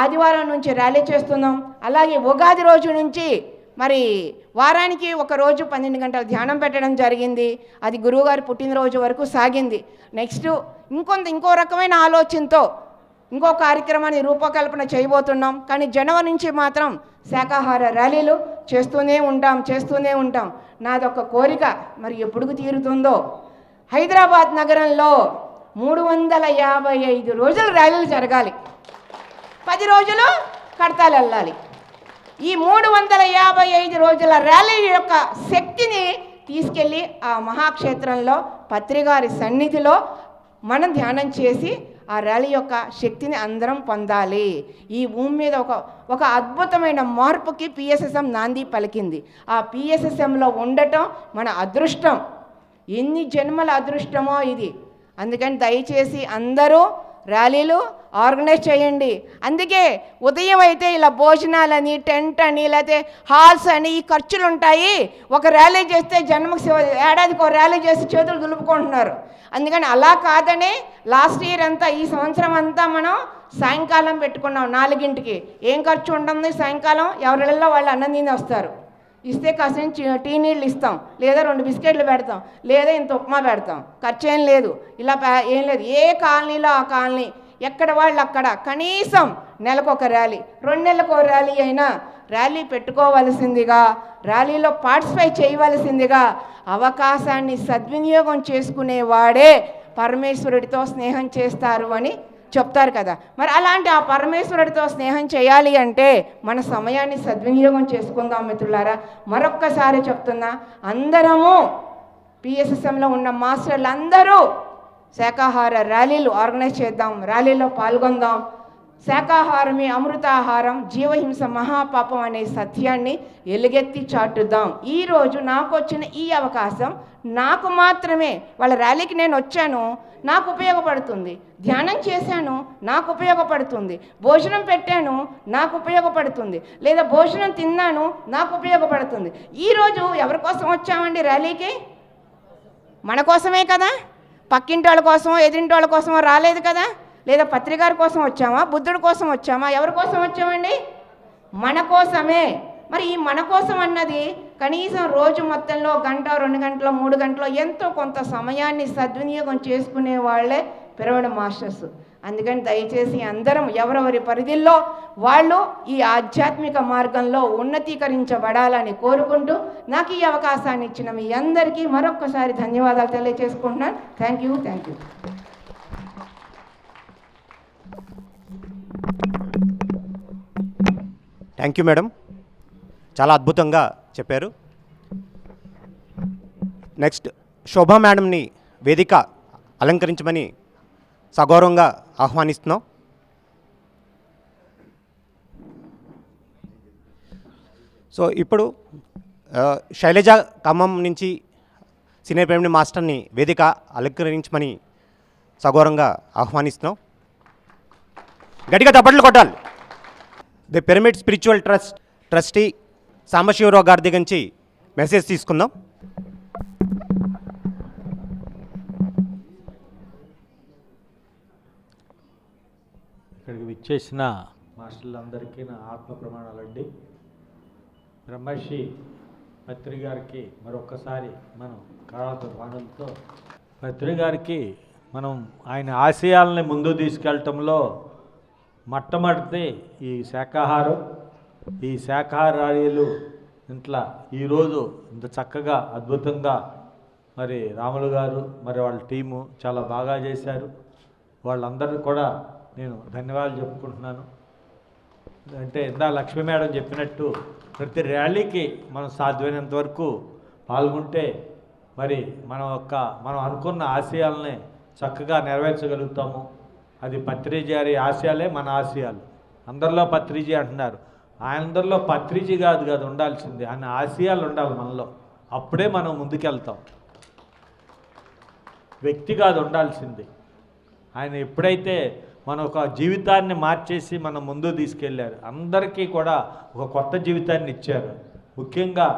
ఆదివారం నుంచి ర్యాలీ చేస్తున్నాం. అలాగే ఉగాది రోజు నుంచి మరి వారానికి ఒక రోజు 12 గంటల ధ్యానం పెట్టడం జరిగింది. అది గురువుగారి పుట్టినరోజు వరకు సాగింది. నెక్స్ట్ ఇంకో రకమైన ఆలోచనతో ఇంకో కార్యక్రమాన్ని రూపకల్పన చేయబోతున్నాం. కానీ జనవరి నుంచి మాత్రం శాకాహార ర్యాలీలు చేస్తూనే ఉంటాం. నాదొక కోరిక, మరి ఎప్పుడు తీరుతుందో. హైదరాబాద్ నగరంలో 355 రోజులు ర్యాలీలు జరగాలి, 10 రోజులు కడతాలు వెళ్ళాలి. ఈ 355 రోజుల ర్యాలీ యొక్క శక్తిని తీసుకెళ్ళి ఆ మహాక్షేత్రంలో పత్రిగారి సన్నిధిలో మనం ధ్యానం చేసి ఆ ర్యాలీ యొక్క శక్తిని అందరం పొందాలి. ఈ భూమి మీద ఒక అద్భుతమైన మార్పుకి పిఎస్ఎస్ఎం నాంది పలికింది. ఆ పిఎస్ఎస్ఎంలో ఉండటం మన అదృష్టం, ఎన్ని జన్మల అదృష్టమో ఇది. అందుకని దయచేసి అందరూ ర్యాలీలు ఆర్గనైజ్ చేయండి. అందుకే ఉదయం అయితే ఇలా భోజనాలని, టెంట్ అని, లేకపోతే హాల్స్ అని ఈ ఖర్చులు ఉంటాయి. ఒక ర్యాలీ చేస్తే ఏడాదికి ఒక ర్యాలీ చేసి చేతులు దులుపుకుంటున్నారు. అందుకని అలా కాదని లాస్ట్ ఇయర్ అంతా, ఈ సంవత్సరం అంతా మనం సాయంకాలం పెట్టుకున్నాం 4ంటికి. ఏం ఖర్చు ఉంటుంది? సాయంకాలం ఎవరిళ్ళల్లో వాళ్ళు అన్నం తిని వస్తారు, ఇస్తే కాసిన టీ నీళ్ళు ఇస్తాం, లేదా 2 బిస్కెట్లు పెడతాం, లేదా ఇంత ఉప్మా పెడతాం. ఖర్చు ఏం లేదు, ఇలా ఏం లేదు. ఏ కాలనీలో ఆ కాలనీ, ఎక్కడ వాళ్ళు అక్కడ కనీసం నెలకొక ర్యాలీ, 2 నెలలకు ఒక ర్యాలీ అయినా ర్యాలీ పెట్టుకోవలసిందిగా, ర్యాలీలో పార్టిసిపేట్ చేయవలసిందిగా, అవకాశాన్ని సద్వినియోగం చేసుకునేవాడే పరమేశ్వరుడితో స్నేహం చేస్తారు అని చెప్తారు కదా. మరి అలాంటి ఆ పరమేశ్వరుడితో స్నేహం చేయాలి అంటే మన సమయాన్ని సద్వినియోగం చేసుకుందాం మిత్రులారా. మరొక్కసారి చెప్తున్నా, అందరము పిఎస్ఎస్ఎంలో ఉన్న మాస్టర్లు అందరూ శాకాహార ర్యాలీలు ఆర్గనైజ్ చేద్దాం, ర్యాలీలో పాల్గొందాం. శాకాహారమే అమృతాహారం, జీవహింస మహాపాపం అనే సత్యాన్ని ఎలుగెత్తి చాటుదాం. ఈరోజు నాకు వచ్చిన ఈ అవకాశం నాకు మాత్రమే. వాళ్ళ ర్యాలీకి నేను వచ్చాను, నాకు ఉపయోగపడుతుంది. ధ్యానం చేశాను, నాకు ఉపయోగపడుతుంది. భోజనం పెట్టాను, నాకు ఉపయోగపడుతుంది. లేదా భోజనం తిన్నాను, నాకు ఉపయోగపడుతుంది. ఈరోజు ఎవరి కోసం వచ్చామండి ర్యాలీకి? మన కోసమే కదా, పక్కింటి వాళ్ళ కోసమో ఎదిరింటి వాళ్ళ కోసమో రాలేదు కదా. లేదా పత్రికారి కోసం వచ్చామా, బుద్ధుడి కోసం వచ్చామా, ఎవరి కోసం వచ్చామండి? మన కోసమే. మరి ఈ మన కోసం అన్నది కనీసం రోజు మొత్తంలో 1 గంట, 2 గంటలు, 3 గంటలు ఎంతో కొంత సమయాన్ని సద్వినియోగం చేసుకునే వాళ్ళే పిరమిడ్ మాస్టర్స్. అందుకని దయచేసి అందరం ఎవరెవరి పరిధిల్లో వాళ్ళు ఈ ఆధ్యాత్మిక మార్గంలో ఉన్నతీకరించబడాలని కోరుకుంటూ, నాకు ఈ అవకాశాన్ని ఇచ్చిన మీ అందరికీ మరొక్కసారి ధన్యవాదాలు తెలియజేసుకుంటున్నాను. Thank you. Thank you madam, చాలా అద్భుతంగా చెప్పారు. నెక్స్ట్ శోభా మేడంని వేదిక అలంకరించమని సగౌరవంగా ఆహ్వానిస్తున్నాం. సో ఇప్పుడు శైలజ ఖమ్మం నుంచి సీనియర్ పిరమిడ్ మాస్టర్ని వేదిక అలంకరించమని సగౌరవంగా ఆహ్వానిస్తున్నాం. గట్టిగా తప్పట్లు కొట్టాలి. The pyramid spiritual trustee Sambasivarao గారి దగ్గర నుంచి మెసేజ్ తీసుకుందాం. ఇక్కడికి విచ్చేసిన మాస్టర్లందరికీ నా ఆత్మ ప్రమాణాలండి. బ్రహ్మర్షి పత్రి గారికి మరొక్కసారి మనం కాళ్ళతో పానులతో పత్రి గారికి మనం ఆయన ఆశయాలని ముందు తీసుకెళ్ళటంలో మొట్టమొదటి ఈ శాకాహార ర్యాలీలు ఇంట్లో ఈరోజు ఇంత చక్కగా అద్భుతంగా మరి రాములు గారు మరి వాళ్ళ టీము చాలా బాగా చేశారు. వాళ్ళందరినీ కూడా నేను ధన్యవాదాలు చెప్పుకుంటున్నాను. అంటే ఇందా లక్ష్మీ మేడం చెప్పినట్టు ప్రతి ర్యాలీకి మనం సాధ్యమైనంత వరకు పాల్గొంటే మరి మనం అనుకున్న ఆశయాలని చక్కగా నెరవేర్చగలుగుతాము. అది పత్రిజీ గారి ఆశయాలే మన ఆశయాలు. అందరిలో పత్రిజీ అంటున్నారు, అందరిలో పత్రిజీ కాదు ఉండాల్సింది, ఆయన ఆశయాలు ఉండాలి మనలో. అప్పుడే మనం ముందుకెళ్తాం. వ్యక్తి కాదు ఉండాల్సింది. ఆయన ఎప్పుడైతే మన ఒక జీవితాన్ని మార్చేసి మనం ముందు తీసుకెళ్ళారు, అందరికీ కూడా ఒక కొత్త జీవితాన్ని ఇచ్చారు. ముఖ్యంగా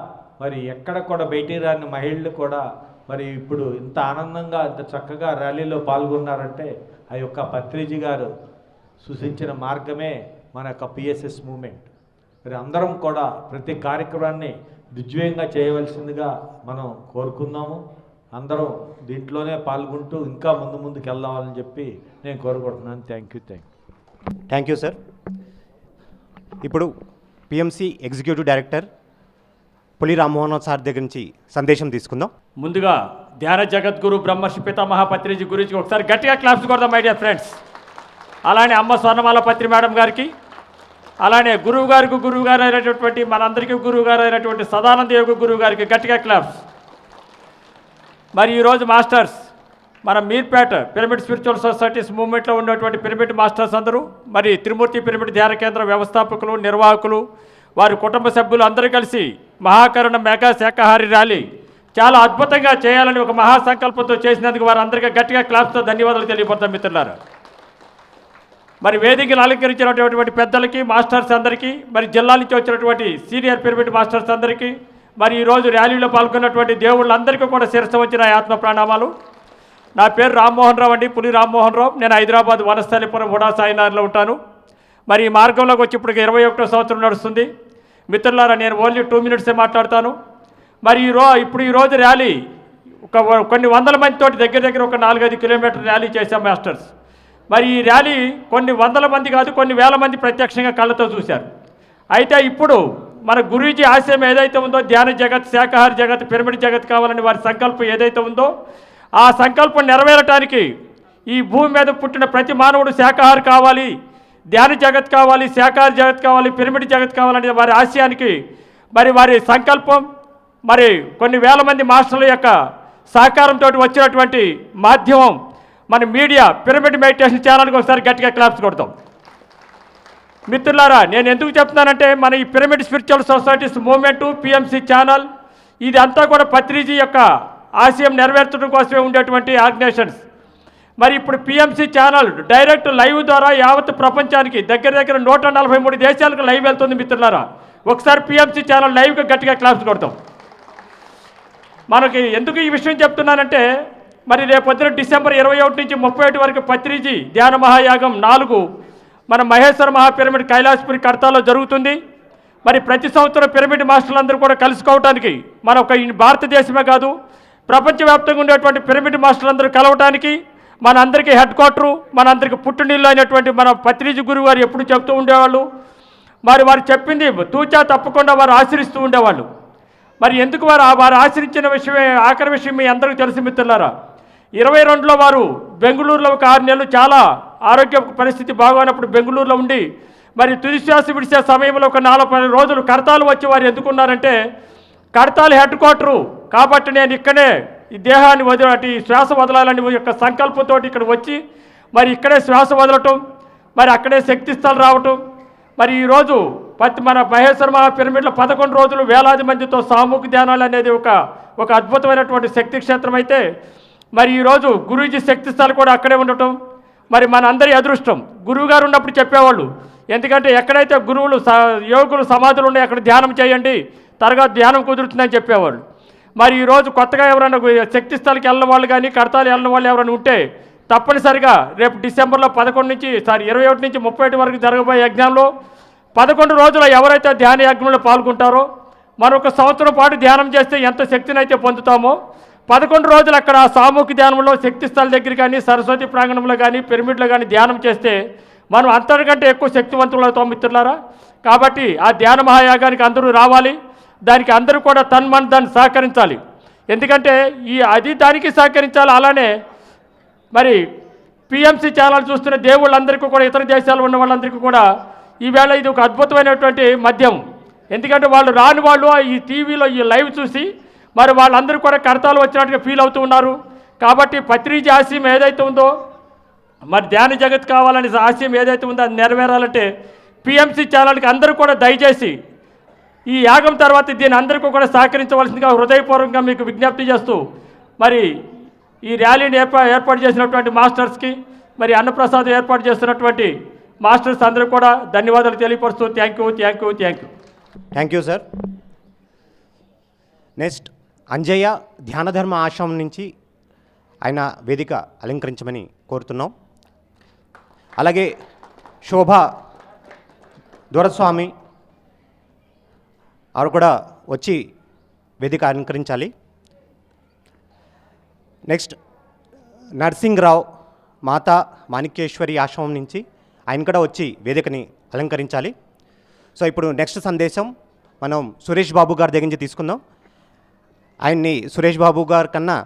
మరి ఎక్కడ కూడా బయటికి రాని మహిళలు కూడా మరి ఇప్పుడు ఇంత ఆనందంగా ఇంత చక్కగా ర్యాలీలో పాల్గొన్నారంటే ఆ యొక్క పత్రిజీ గారు సూచించిన మార్గమే మన యొక్క పిఎస్ఎస్ మూమెంట్. మరి అందరం కూడా ప్రతి కార్యక్రమాన్ని దిగ్విజయంగా చేయవలసిందిగా మనం కోరుకుందాము. అందరం దీంట్లోనే పాల్గొంటూ ఇంకా ముందుకు వెళ్దామని చెప్పి నేను కోరుకుంటున్నాను. Thank you sir. ఇప్పుడు పిఎంసి ఎగ్జిక్యూటివ్ డైరెక్టర్ పులి రామ్మోహన్ సార్ దగ్గర నుంచి సందేశం తీసుకుందాం. ముందుగా ధ్యాన జగద్గురు బ్రహ్మర్షి పితామహ పత్రిజీ గురించి ఒకసారి గట్టిగా క్లాప్స్ కొడదాం మై డియర్ ఫ్రెండ్స్. అలానే అమ్మ స్వర్ణమాల పత్రి మేడం గారికి, అలానే గురువు గారు అయినటువంటి మనందరికీ గురువు గారు అయినటువంటి సదానంద యోగ గురువు గారికి గట్టిగా క్లాప్స్. మరి ఈరోజు మాస్టర్స్ మన మీర్పేట పిరమిడ్ స్పిరిచువల్ సొసైటీస్ మూవ్మెంట్లో ఉన్నటువంటి పిరమిడ్ మాస్టర్స్ అందరూ, మరి త్రిమూర్తి పిరమిడ్ ధ్యాన కేంద్ర వ్యవస్థాపకులు, నిర్వాహకులు, వారి కుటుంబ సభ్యులు అందరూ కలిసి మహాకరుణ మెగా శాకాహారి ర్యాలీ చాలా అద్భుతంగా చేయాలని ఒక మహాసంకల్పంతో చేసినందుకు వారందరికీ గట్టిగా క్లాప్స్తో ధన్యవాదాలు తెలియపడతాం మిత్రులారా. మరి వేదికను అలంకరించినటువంటి పెద్దలకి, మాస్టర్స్ అందరికీ, మరి జిల్లా నుంచి వచ్చినటువంటి సీనియర్ పిరమిడ్ మాస్టర్స్ అందరికీ, మరి ఈరోజు ర్యాలీలో పాల్గొన్నటువంటి దేవుళ్ళందరికీ కూడా శిరస్సు వచ్చిన ఆత్మ ప్రణామాలు. నా పేరు రామ్మోహన్ రావు అండి, పులి రామ్మోహన్ రావు. నేను హైదరాబాద్ వనస్థలిపురం హుడా సాయినార్లో ఉంటాను. మరి ఈ మార్గంలోకి వచ్చి ఇప్పుడు 21వ సంవత్సరం నడుస్తుంది. మిత్రులారా, నేను ఓన్లీ 2 minutes మాట్లాడతాను. మరి ఈరోజు ర్యాలీ కొన్ని వందల మందితోటి దగ్గర ఒక 4-5 కిలోమీటర్ ర్యాలీ చేశాం మాస్టర్స్. మరి ఈ ర్యాలీ కొన్ని వందల మంది కాదు, కొన్ని వేల మంది ప్రత్యక్షంగా కళ్ళతో చూశారు. అయితే ఇప్పుడు మన గురూజీ ఆశయం ఏదైతే ఉందో, ధ్యాన జగత్, శాకాహార జగత్, పిరమిడ్ జగత్ కావాలని వారి సంకల్పం ఏదైతే ఉందో, ఆ సంకల్పం నెరవేరటానికి ఈ భూమి మీద పుట్టిన ప్రతి మానవుడు శాకాహారి కావాలి, ధ్యాన జగత్ కావాలి, శాకాహార జగత్ కావాలి, పిరమిడ్ జగత్ కావాలనే వారి ఆశయానికి మరి వారి సంకల్పం, మరి కొన్ని వేల మంది మాస్టర్ల యొక్క సహకారంతో వచ్చినటువంటి మాధ్యమం మన మీడియా పిరమిడ్ మెడిటేషన్ ఛానల్కి ఒకసారి గట్టిగా క్లాప్స్ కొడతాం. మిత్రులారా, నేను ఎందుకు చెప్తున్నానంటే, మన ఈ pyramid spiritual societies movement, PMC channel, ఇది అంతా కూడా పత్రిజీ యొక్క ఆశయం నెరవేర్చడం కోసమే ఉండేటువంటి ఆర్గనైజేషన్స్. మరి ఇప్పుడు పిఎంసి ఛానల్ డైరెక్ట్ లైవ్ ద్వారా యావత్ ప్రపంచానికి దగ్గర 143 దేశాలకు లైవ్ వెళ్తుంది మిత్రులారా. ఒకసారి పిఎంసి ఛానల్ లైవ్గా గట్టిగా క్లాప్స్ కొడతాం. మనకి ఎందుకు ఈ విషయం చెప్తున్నానంటే, మరి రేపొద్దున డిసెంబర్ 21 నుంచి 31 వరకు పత్రిజీ ధ్యాన మహాయాగం 4 మన మహేశ్వర మహాపిరమిడ్ కైలాసపురి కడతాలో జరుగుతుంది. మరి ప్రతి సంవత్సరం పిరమిడ్ మాస్టర్లందరూ కూడా కలుసుకోవటానికి, మన ఒక భారతదేశమే కాదు ప్రపంచవ్యాప్తంగా ఉండేటువంటి పిరమిడ్ మాస్టర్లందరూ కలవటానికి మన అందరికీ హెడ్ క్వార్టరు, మన అందరికీ పుట్టునీళ్ళు అయినటువంటి మన పత్రిజీ గురువు గారు ఎప్పుడు చెప్తూ ఉండేవాళ్ళు. మరి వారు చెప్పింది తూచా తప్పకుండా వారు ఆచరిస్తూ ఉండేవాళ్ళు. మరి ఎందుకు వారు ఆచరించిన విషయమే ఆఖరి విషయం మీ అందరికీ తెలిసి మిత్రులారా. 22లో వారు బెంగళూరులో ఒక 6 నెలలు చాలా ఆరోగ్య పరిస్థితి బాగోనప్పుడు బెంగళూరులో ఉండి, మరి తుదిశ్వాస విడిచే సమయంలో ఒక 4-10 రోజులు కడతాలు వచ్చి వారు ఎందుకున్నారంటే, కడతాలు హెడ్ క్వార్టరు కాబట్టి నేను ఇక్కడే ఈ దేహాన్ని వదిలి శ్వాస వదలాలని యొక్క సంకల్పంతో ఇక్కడ వచ్చి మరి ఇక్కడే శ్వాస వదలటం, మరి అక్కడే శక్తి స్థలం రావటం. మరి ఈరోజు మన మహేశ్వర మహా పిరమిడ్లో 11 రోజులు వేలాది మందితో సామూహిక ధ్యానాలు అనేది ఒక అద్భుతమైనటువంటి శక్తి క్షేత్రం అయితే, మరి ఈరోజు గురూజీ శక్తి స్థలం కూడా అక్కడే ఉండటం మరి మన అందరి అదృష్టం. గురువుగారు ఉన్నప్పుడు చెప్పేవాళ్ళు, ఎందుకంటే ఎక్కడైతే గురువులు యోగులు సమాధులు ఉన్నాయి అక్కడ ధ్యానం చేయండి, తర్వాత ధ్యానం కుదురుతుందని చెప్పేవాళ్ళు. మరి ఈరోజు కొత్తగా ఎవరైనా శక్తి స్థలకి వెళ్ళిన వాళ్ళు కానీ, కడతాలు వెళ్ళిన వాళ్ళు ఎవరైనా ఉంటే తప్పనిసరిగా రేపు డిసెంబర్లో 21 నుంచి 31 వరకు జరగబోయే యజ్ఞంలో 11 రోజులు ఎవరైతే ధ్యాన యజ్ఞంలో పాల్గొంటారో, మరొక సంవత్సరం పాటు ధ్యానం చేస్తే ఎంత శక్తిని అయితే పొందుతామో, 11 రోజులు అక్కడ సామూహిక ధ్యానంలో శక్తి స్థల దగ్గర కానీ, సరస్వతి ప్రాంగణంలో కానీ, పిరమిడ్లో కానీ ధ్యానం చేస్తే మనం అంతకంటే ఎక్కువ శక్తివంతులు అవుతాం మిత్రులారా. కాబట్టి ఆ ధ్యాన మహాయాగానికి అందరూ రావాలి, దానికి అందరూ కూడా దాన్ని సహకరించాలి. ఎందుకంటే దానికి సహకరించాలి. అలానే మరి పిఎంసి ఛానల్ చూస్తున్న దేవుళ్ళందరికీ కూడా, ఇతర దేశాలు ఉన్న వాళ్ళందరికీ కూడా ఈవేళ ఇది ఒక అద్భుతమైనటువంటి మద్యం. ఎందుకంటే వాళ్ళు రాని వాళ్ళు ఈ టీవీలో ఈ లైవ్ చూసి మరి వాళ్ళందరూ కూడా కడతాలు వచ్చినట్టుగా ఫీల్ అవుతూ ఉన్నారు. కాబట్టి పత్రిజీ ఆశయం ఏదైతే ఉందో, మరి ధ్యాన జగత్ కావాలని ఆశయం ఏదైతే ఉందో అది నెరవేరాలంటే పిఎంసి ఛానల్కి అందరూ కూడా దయచేసి ఈ యాగం తర్వాత దీన్ని అందరికీ కూడా సహకరించవలసిందిగా హృదయపూర్వకంగా మీకు విజ్ఞప్తి చేస్తూ, మరి ఈ ర్యాలీని ఏర్పాటు చేసినటువంటి మాస్టర్స్కి, మరి అన్నప్రసాదం ఏర్పాటు చేస్తున్నటువంటి మాస్టర్స్ అందరూ కూడా ధన్యవాదాలు తెలియపరుస్తూ thank you sir. Next Anjaiah ధ్యానధర్మ ఆశ్రమం నుంచి ఆయన వేదిక అలంకరించమని కోరుతున్నాం. అలాగే శోభ దొరస్వామి వారు కూడా వచ్చి వేదిక అలంకరించాలి. నెక్స్ట్ నర్సింగ్రావు మాతా మాణిక్యేశ్వరి ఆశ్రమం నుంచి ఆయన కూడా వచ్చి వేదికని అలంకరించాలి. సో ఇప్పుడు నెక్స్ట్ సందేశం మనం సురేష్ బాబు గారి దగ్గర నుంచి తీసుకుందాం. ఆయన్ని సురేష్ బాబు గారి కన్నా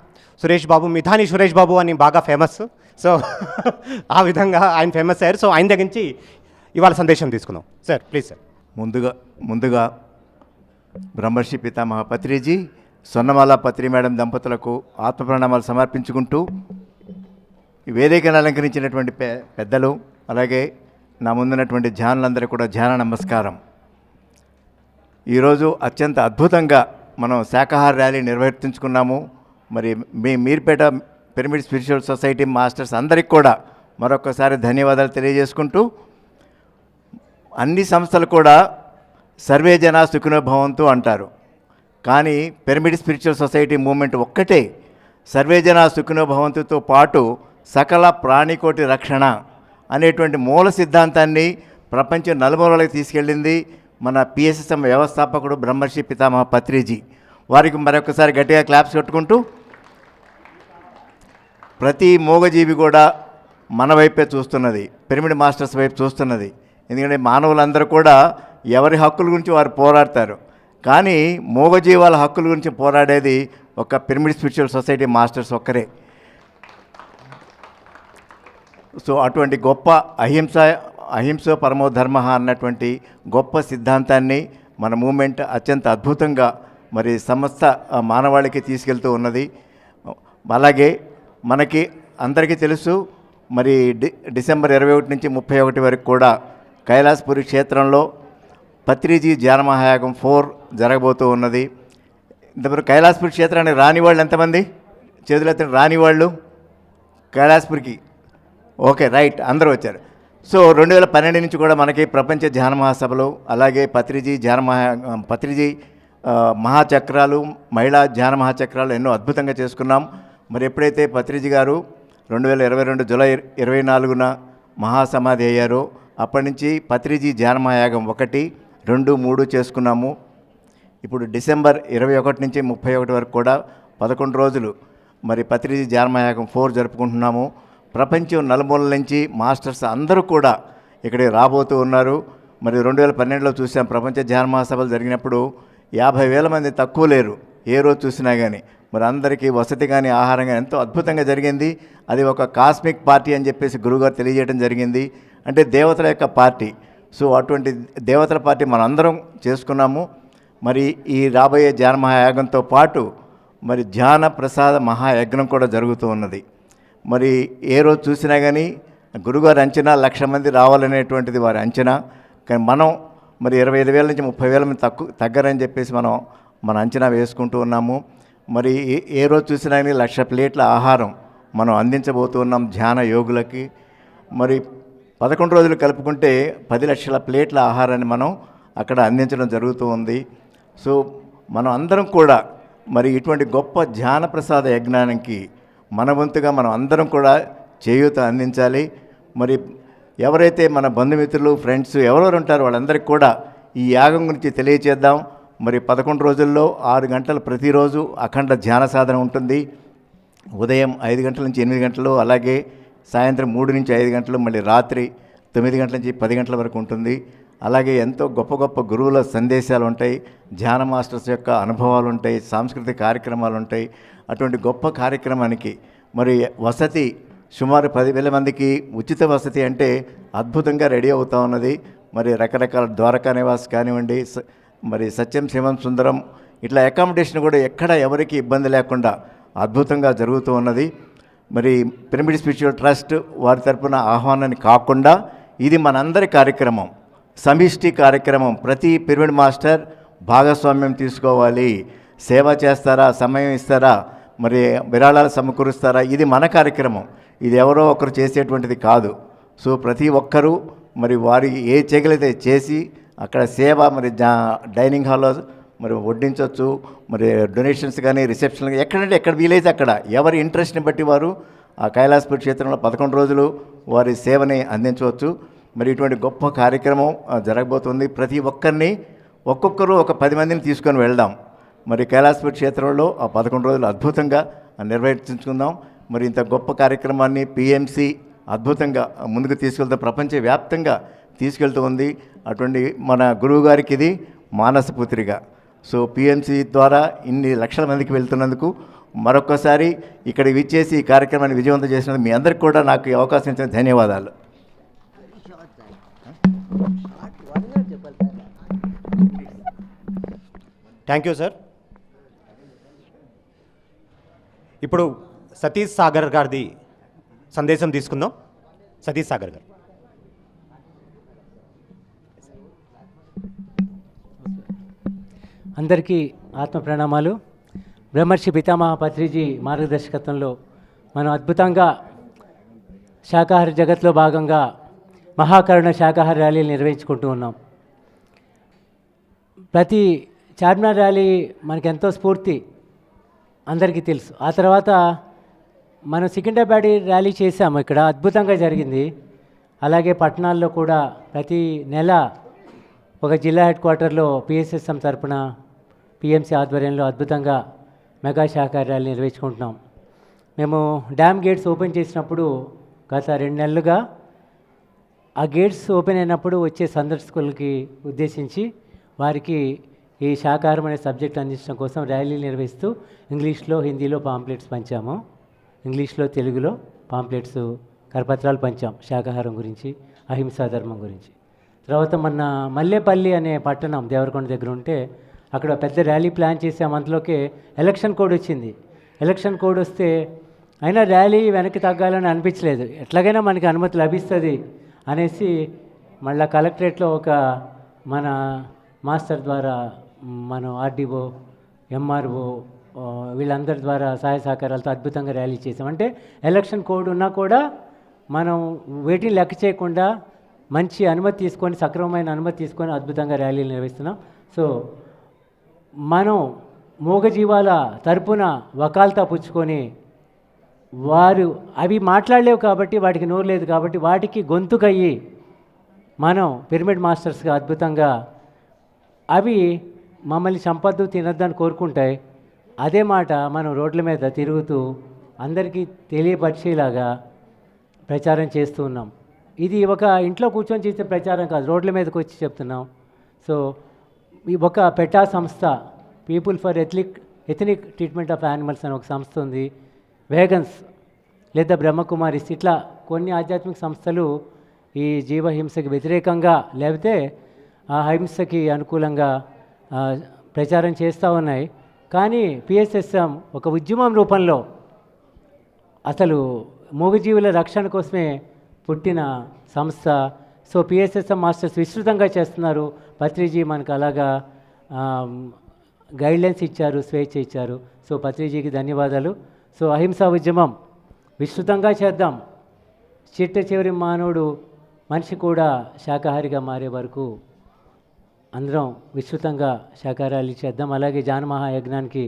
సురేష్ బాబు మిథాని సురేష్ బాబు అని బాగా ఫేమస్. సో ఆ విధంగా ఆయన ఫేమస్ అయ్యారు. సో ఆయన దగ్గర నుంచి ఇవాళ సందేశం తీసుకుందాం. Sir please sir. ముందుగా బ్రహ్మర్షి పితామహ పత్రిజీ, సొన్నమాల పత్రి మేడం దంపతులకు ఆత్మప్రణామాలు సమర్పించుకుంటూ ఈ వేదికను అలంకరించినటువంటి పెద్దలు, అలాగే నా ముందున్నటువంటి ధ్యానులందరూ కూడా ధ్యాన నమస్కారం. ఈరోజు అత్యంత అద్భుతంగా మనం శాకాహార ర్యాలీ నిర్వర్తించుకున్నాము. మరి Meerpet pyramid spiritual society masters అందరికీ కూడా మరొకసారి ధన్యవాదాలు తెలియజేసుకుంటూ, అన్ని సంస్థలు కూడా సర్వే జన సుఖినో భవంతు అంటారు, కానీ పిరమిడ్ స్పిరిచువల్ సొసైటీ మూమెంట్ ఒక్కటే సర్వే జన సుఖినో భవంతుతో పాటు సకల ప్రాణికోటి రక్షణ అనేటువంటి మూల సిద్ధాంతాన్ని ప్రపంచం నలుమూలలకు తీసుకెళ్ళింది మన పిఎస్ఎస్ఎం వ్యవస్థాపకుడు బ్రహ్మర్షి పితామహ పత్రిజీ. వారికి మరొకసారి గట్టిగా క్లాప్స్ కొట్టుకుంటూ, ప్రతి మూగజీవి కూడా మన వైపే చూస్తున్నది, పిరమిడ్ మాస్టర్స్ వైపు చూస్తున్నది. ఎందుకంటే మానవులందరూ కూడా ఎవరి హక్కుల గురించి వారు పోరాడతారు, కానీ మూగజీవాల హక్కుల గురించి పోరాడేది ఒక పిరమిడ్ స్పిరిచువల్ సొసైటీ మాస్టర్స్ ఒక్కరే. సో అటువంటి గొప్ప అహింస పరమో ధర్మ అన్నటువంటి గొప్ప సిద్ధాంతాన్ని మన మూమెంట్ అత్యంత అద్భుతంగా మరి సమస్త మానవాళికి తీసుకెళ్తూ ఉన్నది. అలాగే మనకి అందరికీ తెలుసు, మరి డిసెంబర్ 21 నుంచి 31 వరకు కూడా కైలాసపురి క్షేత్రంలో పత్రిజీ ధ్యాన మహాయాగం 4 జరగబోతూ ఉన్నది. ఇంతవరకు కైలాసపురి క్షేత్రానికి రాని వాళ్ళు ఎంతమంది? చేతులెత్తండి. రాని వాళ్ళు కైలాసపురికి. ఓకే, రైట్, అందరూ వచ్చారు. సో 2012 నుంచి కూడా మనకి ప్రపంచ ధ్యాన మహాసభలు, అలాగే పత్రిజీ మహాచక్రాలు, మహిళా ధ్యాన మహాచక్రాలు ఎన్నో అద్భుతంగా చేసుకున్నాం. మరి ఎప్పుడైతే పత్రిజీ గారు 2022 జూలై 24న మహాసమాధి అయ్యారో అప్పటి నుంచి పత్రిజీ ధ్యాన మహాయాగం 1, 2, 3 చేసుకున్నాము. ఇప్పుడు డిసెంబర్ 21 నుంచి 31 వరకు కూడా 11 రోజులు మరి పత్రిజీ ధ్యాన మహాయాగం 4 జరుపుకుంటున్నాము. ప్రపంచం నలుమూలల నుంచి మాస్టర్స్ అందరూ కూడా ఇక్కడికి రాబోతూ ఉన్నారు. మరి 2012లో చూసాం, ప్రపంచ ధ్యాన మహాసభలు జరిగినప్పుడు 50,000 మంది తక్కువ లేరు ఏ రోజు చూసినా కానీ. మరి అందరికీ వసతి కానీ ఆహారం కానీ ఎంతో అద్భుతంగా జరిగింది. అది ఒక కాస్మిక్ పార్టీ అని చెప్పేసి గురువుగారు తెలియజేయడం జరిగింది. అంటే దేవతల యొక్క పార్టీ. సో అటువంటి దేవతల పార్టీ మనందరం చేసుకున్నాము. మరి ఈ రాబోయే ధ్యాన మహాయాగంతో పాటు మరి ధ్యాన ప్రసాద మహాయజ్ఞం కూడా జరుగుతూ ఉన్నది. మరి ఏ రోజు చూసినా కానీ గురుగారు అంచనా 1,00,000 మంది రావాలనేటువంటిది వారి అంచనా. కానీ మనం మరి 25,000 నుంచి 30,000 మంది తగ్గరని చెప్పేసి మన అంచనా వేసుకుంటూ ఉన్నాము. మరి ఏ రోజు చూసినా కానీ 1,00,000 ప్లేట్ల ఆహారం మనం అందించబోతూ ఉన్నాం ధ్యాన యోగులకి. మరి 11 రోజులు కలుపుకుంటే 10 లక్షల ప్లేట్ల ఆహారాన్ని మనం అక్కడ అందించడం జరుగుతూ ఉంది. సో మనం అందరం కూడా మరి ఇటువంటి గొప్ప ధ్యాన ప్రసాద యజ్ఞానికి మన వంతుగా మనం అందరం కూడా చేయూత అందించాలి. మరి ఎవరైతే మన బంధుమిత్రులు, ఫ్రెండ్స్ ఎవరెవరు ఉంటారో వాళ్ళందరికీ కూడా ఈ యాగం గురించి తెలియచేద్దాం. మరి 11 రోజుల్లో 6 గంటలు ప్రతిరోజు అఖండ ధ్యాన సాధన ఉంటుంది. ఉదయం 5 గంటల నుంచి 8 గంటలు, అలాగే సాయంత్రం 3 నుంచి 5 గంటలు, మళ్ళీ రాత్రి 9 గంటల నుంచి 10 గంటల వరకు ఉంటుంది. అలాగే ఎంతో గొప్ప గొప్ప గురువుల సందేశాలు ఉంటాయి, ధ్యాన మాస్టర్స్ యొక్క అనుభవాలు ఉంటాయి, సాంస్కృతిక కార్యక్రమాలు ఉంటాయి. అటువంటి గొప్ప కార్యక్రమానికి మరి వసతి సుమారు 10,000 మందికి ఉచిత వసతి అంటే అద్భుతంగా రెడీ అవుతూ ఉన్నది. మరి రకరకాల ద్వారకా నివాస్ కానివ్వండి, మరి సత్యం శివం సుందరం, ఇట్లా అకామిడేషన్ కూడా ఎక్కడ ఎవరికి ఇబ్బంది లేకుండా అద్భుతంగా జరుగుతూ ఉన్నది. మరి పిరమిడ్ స్పిరిచువల్ ట్రస్ట్ వారి తరపున ఆహ్వానాన్ని కాకుండా ఇది మనందరి కార్యక్రమం, సమిష్టి కార్యక్రమం. ప్రతి పిరమిడ్ మాస్టర్ భాగస్వామ్యం తీసుకోవాలి. సేవ చేస్తారా, సమయం ఇస్తారా, మరి విరాళాలు సమకూరుస్తారా, ఇది మన కార్యక్రమం, ఇది ఎవరో ఒకరు చేసేటువంటిది కాదు. సో ప్రతి ఒక్కరూ మరి వారి ఏ చేయగలిగితే చేసి అక్కడ సేవ, మరి డైనింగ్ హాల్లో మరి వడ్డించవచ్చు, మరి డొనేషన్స్ కానీ రిసెప్షన్ ఎక్కడంటే ఎక్కడ వీలైతే అక్కడ ఎవరి ఇంట్రెస్ట్ని బట్టి వారు ఆ కైలాసపురి క్షేత్రంలో 11 రోజులు వారి సేవని అందించవచ్చు. మరి ఇటువంటి గొప్ప కార్యక్రమం జరగబోతుంది. ప్రతి ఒక్కరిని ఒక్కొక్కరు ఒక 10 మందిని తీసుకొని వెళ్దాం. మరి కైలాసపురి క్షేత్రంలో ఆ 11 రోజులు అద్భుతంగా నిర్వహించుకుందాం. మరి ఇంత గొప్ప కార్యక్రమాన్ని పిఎంసి అద్భుతంగా ముందుకు తీసుకెళ్తూ ప్రపంచవ్యాప్తంగా తీసుకెళ్తూ ఉంది. అటువంటి మన గురువు గారికి ఇది మానసపుత్రిగా. సో పిఎంసి ద్వారా ఇన్ని లక్షల మందికి వెళ్తున్నందుకు మరొక్కసారి ఇక్కడ విచ్చేసి ఈ కార్యక్రమాన్ని విజయవంతం చేసినందుకు మీ అందరికీ కూడా నాకు ఈ అవకాశం ఇచ్చిన ధన్యవాదాలు. Thank you sir. ఇప్పుడు సతీష్ సాగర్ గారిది సందేశం తీసుకుందాం. సతీష్ సాగర్ గారు. అందరికీ ఆత్మ ప్రణామాలు. బ్రహ్మర్షి పితామహ పత్రిజీ మార్గదర్శకత్వంలో మనం అద్భుతంగా శాకాహార జగత్లో భాగంగా మహాకరుణ శాకాహార ర్యాలీలు నిర్వహించుకుంటూ ఉన్నాం. ప్రతి చార్మినార్ ర్యాలీ మనకెంతో స్ఫూర్తి అందరికీ తెలుసు. ఆ తర్వాత మనం సికింద్రాబాద్ ర్యాలీ చేసాము, ఇక్కడ అద్భుతంగా జరిగింది. అలాగే పట్టణాల్లో కూడా ప్రతి నెల ఒక జిల్లా హెడ్ క్వార్టర్లో పిఎస్ఎస్ఎం తరపున పిఎంసి ఆధ్వర్యంలో అద్భుతంగా మెగా శాకాహార ర్యాలీ నిర్వహించుకుంటున్నాం. మేము డ్యామ్ గేట్స్ ఓపెన్ చేసినప్పుడు గత 2 నెలలుగా ఆ గేట్స్ ఓపెన్ అయినప్పుడు వచ్చే సందర్శకులకి ఉద్దేశించి వారికి ఈ శాకాహారం అనే సబ్జెక్ట్ అందించడం కోసం ర్యాలీలు నిర్వహిస్తూ ఇంగ్లీష్లో హిందీలో పాంప్లెట్స్ పంచాము. ఇంగ్లీష్లో తెలుగులో పాంప్లెట్స్ కరపత్రాలు పంచాం శాకాహారం గురించి, అహింసా ధర్మం గురించి. తర్వాత మొన్న మల్లేపల్లి అనే పట్టణం దేవరకొండ దగ్గర ఉంటే అక్కడ పెద్ద ర్యాలీ ప్లాన్ చేసాం. అందులోకి ఎలక్షన్ కోడ్ వచ్చింది. ఎలక్షన్ కోడ్ వస్తే అయినా ర్యాలీ వెనక్కి తగ్గాలని అనిపించలేదు. ఎట్లాగైనా మనకి అనుమతి లభిస్తుంది అనేసి మళ్ళీ కలెక్టరేట్లో ఒక మన మాస్టర్ ద్వారా మనం ఆర్డీఓ, ఎంఆర్ఓ వీళ్ళందరి ద్వారా సహాయ సహకారాలతో అద్భుతంగా ర్యాలీ చేసాం. అంటే ఎలక్షన్ కోడ్ ఉన్నా కూడా మనం వేటిని లెక్క చేయకుండా మంచి అనుమతి తీసుకొని, సక్రమమైన అనుమతి తీసుకొని అద్భుతంగా ర్యాలీలు నిర్వహిస్తున్నాం. సో మనం మూగజీవాల తరపున వకాల్తా పుచ్చుకొని వారు అవి మాట్లాడలేవు కాబట్టి, వాటికి నోరు లేదు కాబట్టి వాటికి గొంతుకయ్యి మనం పిరమిడ్ మాస్టర్స్గా అద్భుతంగా అవి మమ్మల్ని సంపద్దు తినొద్దని కోరుకుంటాయి. అదే మాట మనం రోడ్ల మీద తిరుగుతూ అందరికీ తెలియపరిచేలాగా ప్రచారం చేస్తూ ఉన్నాం. ఇది ఒక ఇంట్లో కూర్చొని చేసే ప్రచారం కాదు, రోడ్ల మీదకి వచ్చి చెప్తున్నాం. సో ఈ ఒక పెటా సంస్థ, people for ethnic treatment of animals అని ఒక సంస్థ ఉంది. వేగన్స్ లేదా బ్రహ్మకుమారిస్, ఇట్లా కొన్ని ఆధ్యాత్మిక సంస్థలు ఈ జీవహింసకి వ్యతిరేకంగా లేకపోతే ఆ హింసకి అనుకూలంగా ప్రచారం చేస్తూ ఉన్నాయి. కానీ పిఎస్ఎస్ఎం ఒక ఉద్యమం రూపంలో అసలు మూగజీవుల రక్షణ కోసమే పుట్టిన సంస్థ. సో పిఎస్ఎస్ఎం మాస్టర్స్ విస్తృతంగా చేస్తున్నారు. పత్రిజీ మనకు అలాగా గైడ్లైన్స్ ఇచ్చారు, స్వేచ్ఛ ఇచ్చారు. సో పత్రిజీకి ధన్యవాదాలు. సో అహింసా ఉద్యమం విస్తృతంగా చేద్దాం. చిట్ట చివరి మానవుడు మనిషి కూడా శాకాహారిగా మారే వరకు అందరం విస్తృతంగా శాకాహారాలు చేద్దాం. అలాగే జానమహాయజ్ఞానికి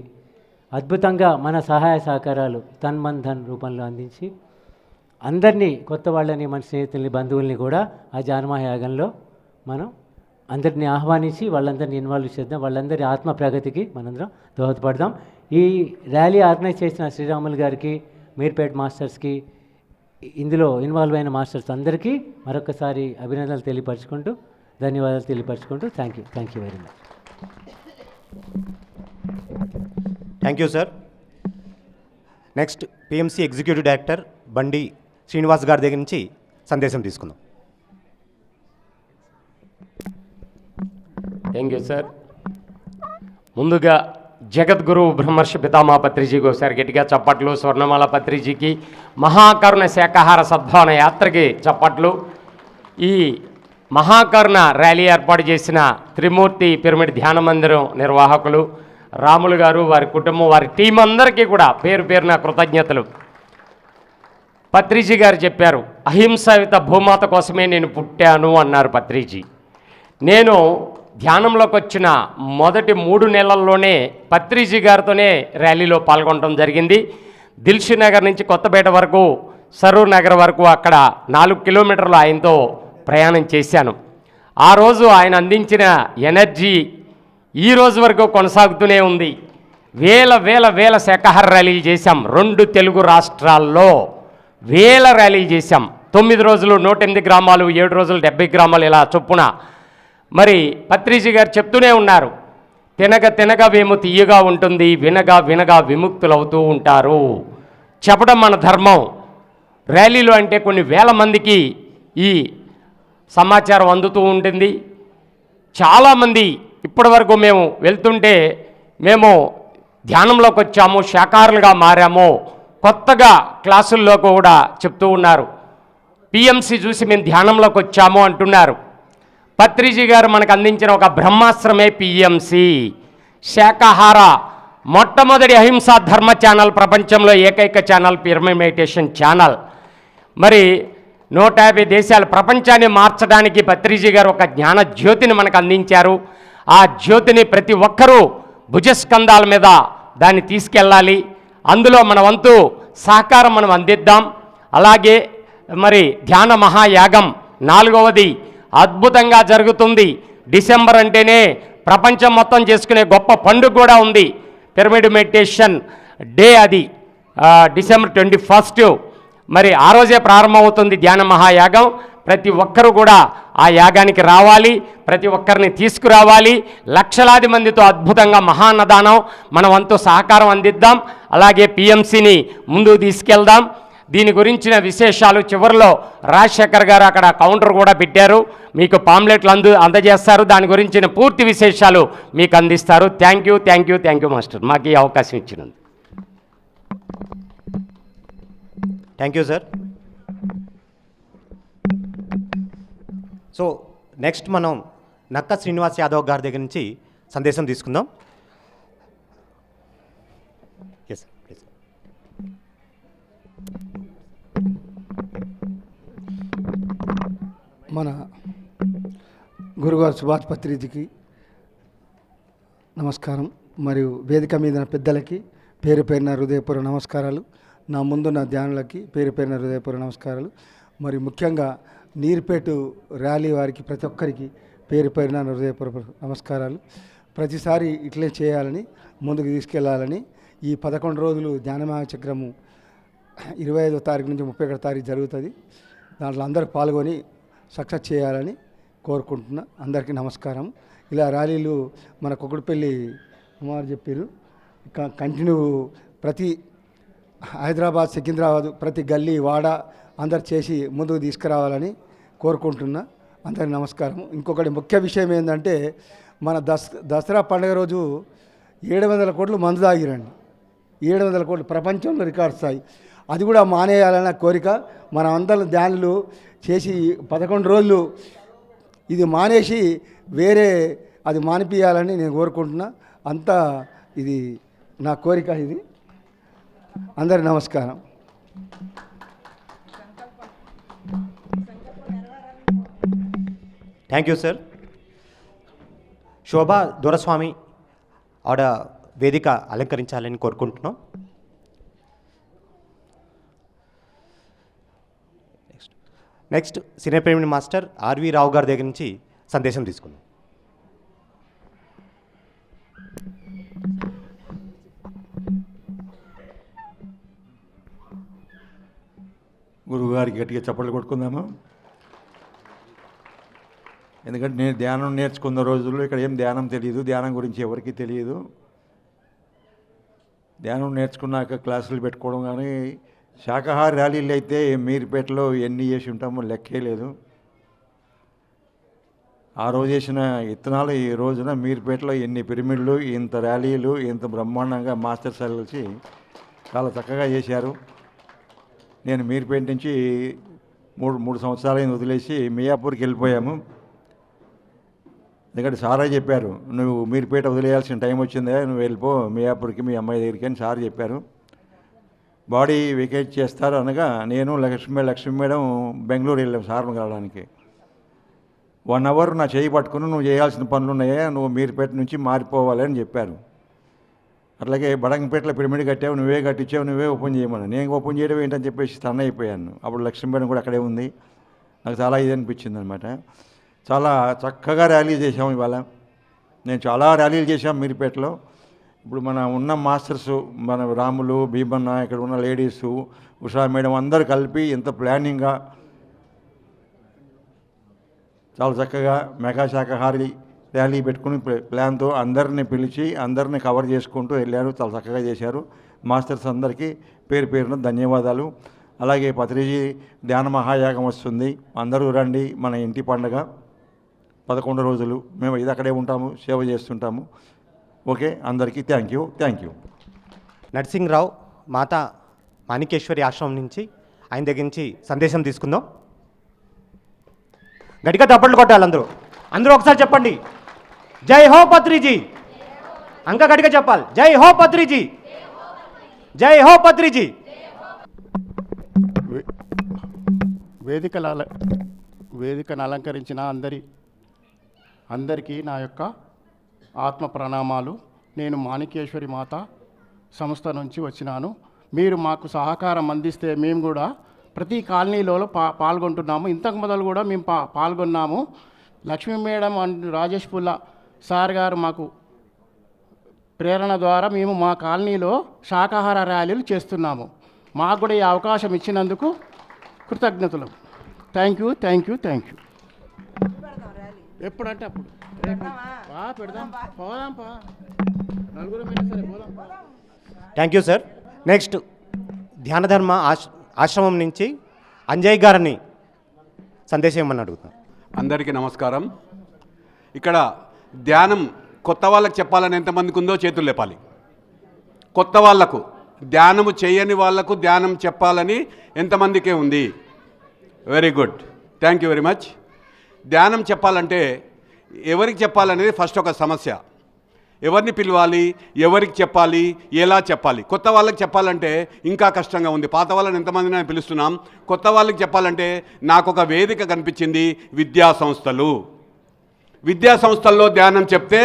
అద్భుతంగా మన సహాయ సహకారాలు తన్మన్ రూపంలో అందించి అందరినీ, కొత్త వాళ్ళని, మన స్నేహితుల్ని, బంధువుల్ని కూడా ఆ జానమహాయాగంలో మనం అందరినీ ఆహ్వానించి వాళ్ళందరినీ ఇన్వాల్వ్ చేద్దాం. వాళ్ళందరి ఆత్మ ప్రగతికి మనందరం దోహదపడదాం. ఈ ర్యాలీ ఆర్గనైజ్ చేసిన శ్రీరాములు గారికి, మీర్పేట్ మాస్టర్స్కి, ఇందులో ఇన్వాల్వ్ అయిన మాస్టర్స్ అందరికీ మరొకసారి అభినందనలు తెలియపరచుకుంటూ, ధన్యవాదాలు తెలియపరచుకుంటూ thank you very much. Thank you sir. Next PMC executive director Bandi Srinivas గారి దగ్గర నుంచి సందేశం తీసుకుందాం. Thank you sir. ముందుగా జగద్గురు బ్రహ్మర్షి పితామహ పత్రిజీకి ఒకసారి గట్టిగా చప్పట్లు. స్వర్ణమాల పత్రిజీకి, మహాకరుణ శాకాహార సద్భావన యాత్రకి చప్పట్లు. ఈ మహాకరుణ ర్యాలీ ఏర్పాటు చేసిన త్రిమూర్తి పిరమిడ్ ధ్యాన మందిరం నిర్వాహకులు రాములు గారు, వారి కుటుంబం, వారి టీం అందరికీ కూడా పేరు పేరున కృతజ్ఞతలు. పత్రిజీ గారు చెప్పారు, అహింసాయుత భూమాత కోసమే నేను పుట్టాను అన్నారు పత్రిజీ. నేను ధ్యానంలోకి వచ్చిన మొదటి 3 నెలల్లోనే పత్రిజీ గారితోనే ర్యాలీలో పాల్గొనడం జరిగింది. దిల్షీ నగర్ నుంచి కొత్తపేట వరకు, సరూర్ నగర్ వరకు అక్కడ 4 కిలోమీటర్లు ఆయనతో ప్రయాణం చేశాను. ఆ రోజు ఆయన అందించిన ఎనర్జీ ఈ రోజు వరకు కొనసాగుతూనే ఉంది. వేల శాకాహార ర్యాలీలు చేశాం. 2 తెలుగు రాష్ట్రాల్లో ర్యాలీలు చేశాం. 9 రోజులు 108 గ్రామాలు, 7 రోజులు 70 గ్రామాలు, ఇలా చొప్పున మరి పత్రిజీ గారు చెప్తూనే ఉన్నారు, తినగ తినగ వేము తీయగా ఉంటుంది, వినగా వినగా విముక్తులవుతూ ఉంటారు. చెప్పడం మన ధర్మం. ర్యాలీలు అంటే కొన్ని వేల మందికి ఈ సమాచారం అందుతూ ఉంటుంది. చాలామంది ఇప్పటి వరకు మేము వెళ్తుంటే మేము ధ్యానంలోకి వచ్చాము, శాకాహారులుగా మారాము, కొత్తగా క్లాసుల్లో కూడా చెప్తూ ఉన్నారు. పిఎంసి చూసి మేము ధ్యానంలోకి వచ్చాము అంటున్నారు. పత్రిజీ గారు మనకు అందించిన ఒక బ్రహ్మాస్త్రమే పిఎంసి, శాకాహార మొట్టమొదటి అహింసా ధర్మ ఛానల్, ప్రపంచంలో ఏకైక ఛానల్, పిరమిడ్ మెడిటేషన్ ఛానల్. మరి 150 దేశాలు, ప్రపంచాన్ని మార్చడానికి పత్రిజీ గారు ఒక జ్ఞాన జ్యోతిని మనకు అందించారు. ఆ జ్యోతిని ప్రతి ఒక్కరూ భుజస్కంధాల మీద దాన్ని తీసుకెళ్ళాలి. అందులో మన వంతు సహకారం మనం అందిద్దాం. అలాగే మరి ధ్యాన మహాయాగం 4వది అద్భుతంగా జరుగుతుంది. డిసెంబర్ అంటేనే ప్రపంచం మొత్తం చేసుకునే గొప్ప పండుగ కూడా ఉంది, పిరమిడ్ మెడిటేషన్ డే. అది డిసెంబర్ 21. మరి ఆ రోజే ప్రారంభమవుతుంది ధ్యాన మహాయాగం. ప్రతి ఒక్కరూ కూడా ఆ యాగానికి రావాలి, ప్రతి ఒక్కరిని తీసుకురావాలి. లక్షలాది మందితో అద్భుతంగా మహాన్నదానం మన వంతు సహకారం అందిద్దాం. అలాగే పిఎంసిని ముందుకు తీసుకెళ్దాం. దీని గురించిన విశేషాలు చివరిలో రాజశేఖర్ గారు అక్కడ కౌంటర్ కూడా పెట్టారు, మీకు పాంప్లెట్లు అందజేస్తారు. దాని గురించిన పూర్తి విశేషాలు మీకు అందిస్తారు. థ్యాంక్ యూ మాస్టర్, మాకు ఈ అవకాశం ఇచ్చినందుకు. Thank you sir. So next మనం నక్క శ్రీనివాస్ యాదవ్ గారి దగ్గర నుంచి సందేశం తీసుకుందాం. Yes please. మన గురుగారు సుభాష్ పత్రిజీకి నమస్కారం, మరియు వేదిక మీద పెద్దలకి పేరు పేరున హృదయపూర్వక నమస్కారాలు. నా ముందున్న ధ్యానులకి పేరు పేరున హృదయపూర్వక నమస్కారాలు. మరి ముఖ్యంగా నీర్పేట ర్యాలీ వారికి ప్రతి ఒక్కరికి పేరు పేరున హృదయపూర్వక నమస్కారాలు. ప్రతిసారి ఇట్లే చేయాలని, ముందుకు తీసుకెళ్లాలని, ఈ 11 రోజులు ధ్యానమహాచక్రము 25వ తారీఖు నుంచి 31వ తారీఖు జరుగుతుంది. దాంట్లో అందరూ పాల్గొని సక్సెస్ చేయాలని కోరుకుంటున్నా. అందరికీ నమస్కారం. ఇలా ర్యాలీలు మన కుకుడుపల్లి కుమార్ చెప్పారు, కంటిన్యూ ప్రతి హైదరాబాద్, సికింద్రాబాద్, ప్రతి గల్లీ, వాడ అందరు చేసి ముందుకు తీసుకురావాలని కోరుకుంటున్నా. అందరికీ నమస్కారం. ఇంకొకటి ముఖ్య విషయం ఏంటంటే, మన దసరా పండుగ రోజు 700 కోట్లు మందు తాగిరండి. 700 కోట్లు ప్రపంచంలో రికార్డ్ స్థాయి. అది కూడా మానేయాలన్న కోరిక. మన అందరం ధ్యానులు చేసి 11 రోజులు ఇది మానేసి వేరే అది మానిపియాలని నేను కోరుకుంటున్నా. అంతా ఇది నా కోరిక. ఇది అందరి నమస్కారం. Thank you sir. Shobha Doraswamy ఆవిడ వేదిక అలంకరించాలని కోరుకుంటున్నాం. Next senior pyramid master RV Rao గారి దగ్గర నుంచి సందేశం తీసుకుందాం. గురువుగారికి గట్టిగా చప్పట్లు కొట్టుకుందామా? ఎందుకంటే నేను ధ్యానం నేర్చుకున్న రోజుల్లో ఇక్కడ ఏం ధ్యానం తెలియదు, ధ్యానం గురించి ఎవరికీ తెలియదు. ధ్యానం నేర్చుకున్నాక క్లాసులు పెట్టుకోవడం కానీ, శాకాహార ర్యాలీలు అయితే మీర్పేటలో ఎన్ని చేసి ఉంటామో లెక్కే లేదు. ఆ రోజు చేసిన ఇత్తనాలు ఈ రోజున మీర్పేటలో ఎన్ని పిరమిడ్లు, ఇంత ర్యాలీలు, ఇంత బ్రహ్మాండంగా మాస్టర్స్ కలిసి చాలా చక్కగా చేశారు. నేను మీర్పేట నుంచి మూడు సంవత్సరాలైన వదిలేసి మియాపూర్కి వెళ్ళిపోయాము. ఎందుకంటే సారే చెప్పారు, నువ్వు మీర్పేట వదిలేయాల్సిన టైం వచ్చిందే, నువ్వు వెళ్ళిపో మియాపూర్కి మీ అమ్మాయి దగ్గరికి అని సార్ చెప్పారు. బాడీ వెకేట్ చేస్తారు అనగా నేను లక్ష్మీ మేడం బెంగళూరు వెళ్ళాం సార్ను కలవడానికి. 1 అవర్ నా చేయి పట్టుకుని, నువ్వు చేయాల్సిన పనులు ఉన్నాయా, నువ్వు మీర్పేట నుంచి మారిపోవాలి అని చెప్పారు. అట్లాగే బడంగపేటలో పిరమిడ్ కట్టావు, నువ్వే కట్టించావు, నువ్వే ఓపెన్ చేయమని. నేను ఓపెన్ చేయడం ఏంటని చెప్పేసి స్టన్ అయిపోయాను. అప్పుడు లక్ష్మీ మేడం కూడా అక్కడే ఉంది. నాకు చాలా ఇది అనిపించింది అనమాట. చాలా చక్కగా ర్యాలీ చేసాము ఇవాళ. నేను చాలా ర్యాలీలు చేశాం మీర్పేటలో. ఇప్పుడు మన ఉన్న మాస్టర్స్, మన రాములు, భీమన్న, ఇక్కడ ఉన్న లేడీసు, ఉషా మేడం అందరూ కలిపి ఎంత ప్లానింగ్గా చాలా చక్కగా మెగా శాఖాహారి ర్యాలీ పెట్టుకుని ప్లాన్తో అందరిని పిలిచి అందరిని కవర్ చేసుకుంటూ వెళ్ళారు. చాలా చక్కగా చేశారు. మాస్టర్స్ అందరికీ పేరు పేరున ధన్యవాదాలు. అలాగే పత్రిజీ ధ్యాన మహాయాగం వస్తుంది, అందరూ రండి. మన ఇంటి పండుగ 11 రోజులు మేము ఇది అక్కడే ఉంటాము, సేవ చేస్తుంటాము. ఓకే, అందరికీ థ్యాంక్ యూ. నరసింహరావు మాతా మాణికేశ్వరి ఆశ్రమం నుంచి ఆయన దగ్గర నుంచి సందేశం తీసుకుందాం. గట్టిగా తప్పట్లు కొట్టాలి అందరూ ఒకసారి చెప్పండి, జై హో పత్రిజీ. ఇంకా గట్టిగా చెప్పాలి, జై హో పత్రిజీ, జై హో పత్రిజీ. వేదికను అలంకరించిన అందరికీ నా యొక్క ఆత్మ ప్రణామాలు. నేను మాణికేశ్వరి మాత సంస్థ నుంచి వచ్చినాను. మీరు మాకు సహకారం అందిస్తే మేము కూడా ప్రతి కాలనీలో పాల్గొంటున్నాము. ఇంతకు మొదలు కూడా మేము పాల్గొన్నాము. లక్ష్మీ మేడం అండ్ రాజేష్ పుల్ల సార్ గారు మాకు ప్రేరణ ద్వారా మేము మా కాలనీలో శాకాహార ర్యాలీలు చేస్తున్నాము. మాకు కూడా ఈ అవకాశం ఇచ్చినందుకు కృతజ్ఞతలు. Thank you. ఎప్పుడంటే అప్పుడు పెడదాం, పోదాం, నలుగురమైనా సరే పోదాం. Thank you sir. నెక్స్ట్ ధ్యానధర్మ ఆశ్రమం నుంచి అంజయ్ గారిని సందేశం ఇవ్వమని అడుగుతాం. అందరికీ నమస్కారం. ఇక్కడ ధ్యానం కొత్త వాళ్ళకి చెప్పాలని ఎంతమందికి ఉందో చేతులు లేపాలి. కొత్త వాళ్లకు, ధ్యానము చేయని వాళ్లకు ధ్యానం చెప్పాలని ఎంతమందికే ఉంది? Very good, thank you very much. ధ్యానం చెప్పాలంటే ఎవరికి చెప్పాలనేది ఫస్ట్ ఒక సమస్య. ఎవరిని పిలవాలి, ఎవరికి చెప్పాలి, ఎలా చెప్పాలి? కొత్త వాళ్ళకి చెప్పాలంటే ఇంకా కష్టంగా ఉంది. పాత వాళ్ళని ఎంతమందిని నేను పిలుస్తున్నాం. కొత్త వాళ్ళకి చెప్పాలంటే నాకు ఒక వేదిక కనిపించింది, విద్యా సంస్థలు. విద్యా సంస్థల్లో ధ్యానం చెప్తే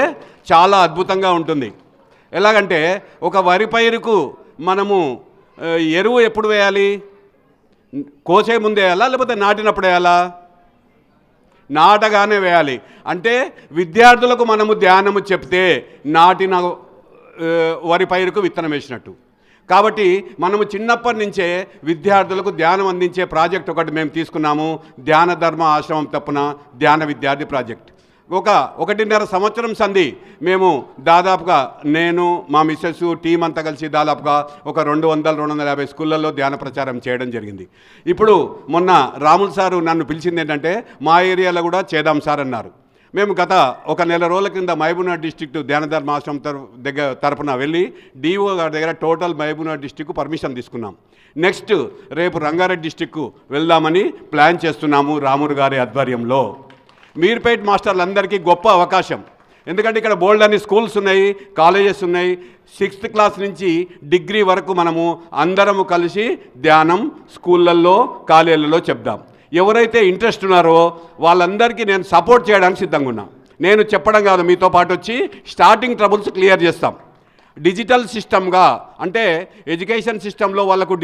చాలా అద్భుతంగా ఉంటుంది. ఎలాగంటే ఒక వరి పైరుకు మనము ఎరువు ఎప్పుడు వేయాలి? కోసే ముందు వేయాలా, లేకపోతే నాటినప్పుడు వేయాలా? నాటగానే వేయాలి. అంటే విద్యార్థులకు మనము ధ్యానము చెప్తే నాటిన వరి పైరుకు విత్తనం వేసినట్టు. కాబట్టి మనము చిన్నప్పటి నుంచే విద్యార్థులకు ధ్యానం అందించే ప్రాజెక్ట్ ఒకటి మేము తీసుకున్నాము. ధ్యాన ధర్మ ఆశ్రమం తప్పున ధ్యాన విద్యార్థి ప్రాజెక్ట్. 1.5 సంవత్సరం సంధి మేము దాదాపుగా నేను మా మిస్సెస్ టీం అంతా కలిసి దాదాపుగా ఒక 200-250 స్కూళ్ళల్లో ధ్యాన ప్రచారం చేయడం జరిగింది. ఇప్పుడు మొన్న రాములు సారు నన్ను పిలిచింది ఏంటంటే మా ఏరియాలో కూడా చేద్దాం సార్ అన్నారు. మేము గత 1 నెల రోజుల కింద మహబూబ్నగర్ డిస్ట్రిక్ట్ ధ్యాన ధర్మ ఆశ్రమం తరపున వెళ్ళి డిఓ గారి దగ్గర టోటల్ మహబూబ్నగర్ డిస్ట్రిక్ట్ పర్మిషన్ తీసుకున్నాం. నెక్స్ట్ రేపు రంగారెడ్డి డిస్ట్రిక్ట్ వెళ్దామని ప్లాన్ చేస్తున్నాము రాములు గారి ఆధ్వర్యంలో. మీర్పేట్ మాస్టర్లందరికీ గొప్ప అవకాశం. ఎందుకంటే ఇక్కడ బోల్డ్ అన్ని స్కూల్స్ ఉన్నాయి, కాలేజెస్ ఉన్నాయి. 6th క్లాస్ నుంచి డిగ్రీ వరకు మనము అందరము కలిసి ధ్యానం స్కూళ్ళల్లో, కాలేజీలలో చెప్దాం. ఎవరైతే ఇంట్రెస్ట్ ఉన్నారో వాళ్ళందరికీ నేను సపోర్ట్ చేయడానికి సిద్ధంగా ఉన్నా. నేను చెప్పడం కాదు, మీతో పాటు వచ్చి స్టార్టింగ్ ట్రబుల్స్ క్లియర్ చేస్తాం. డిజిటల్ సిస్టమ్గా, అంటే ఎడ్యుకేషన్ సిస్టంలో వాళ్ళకు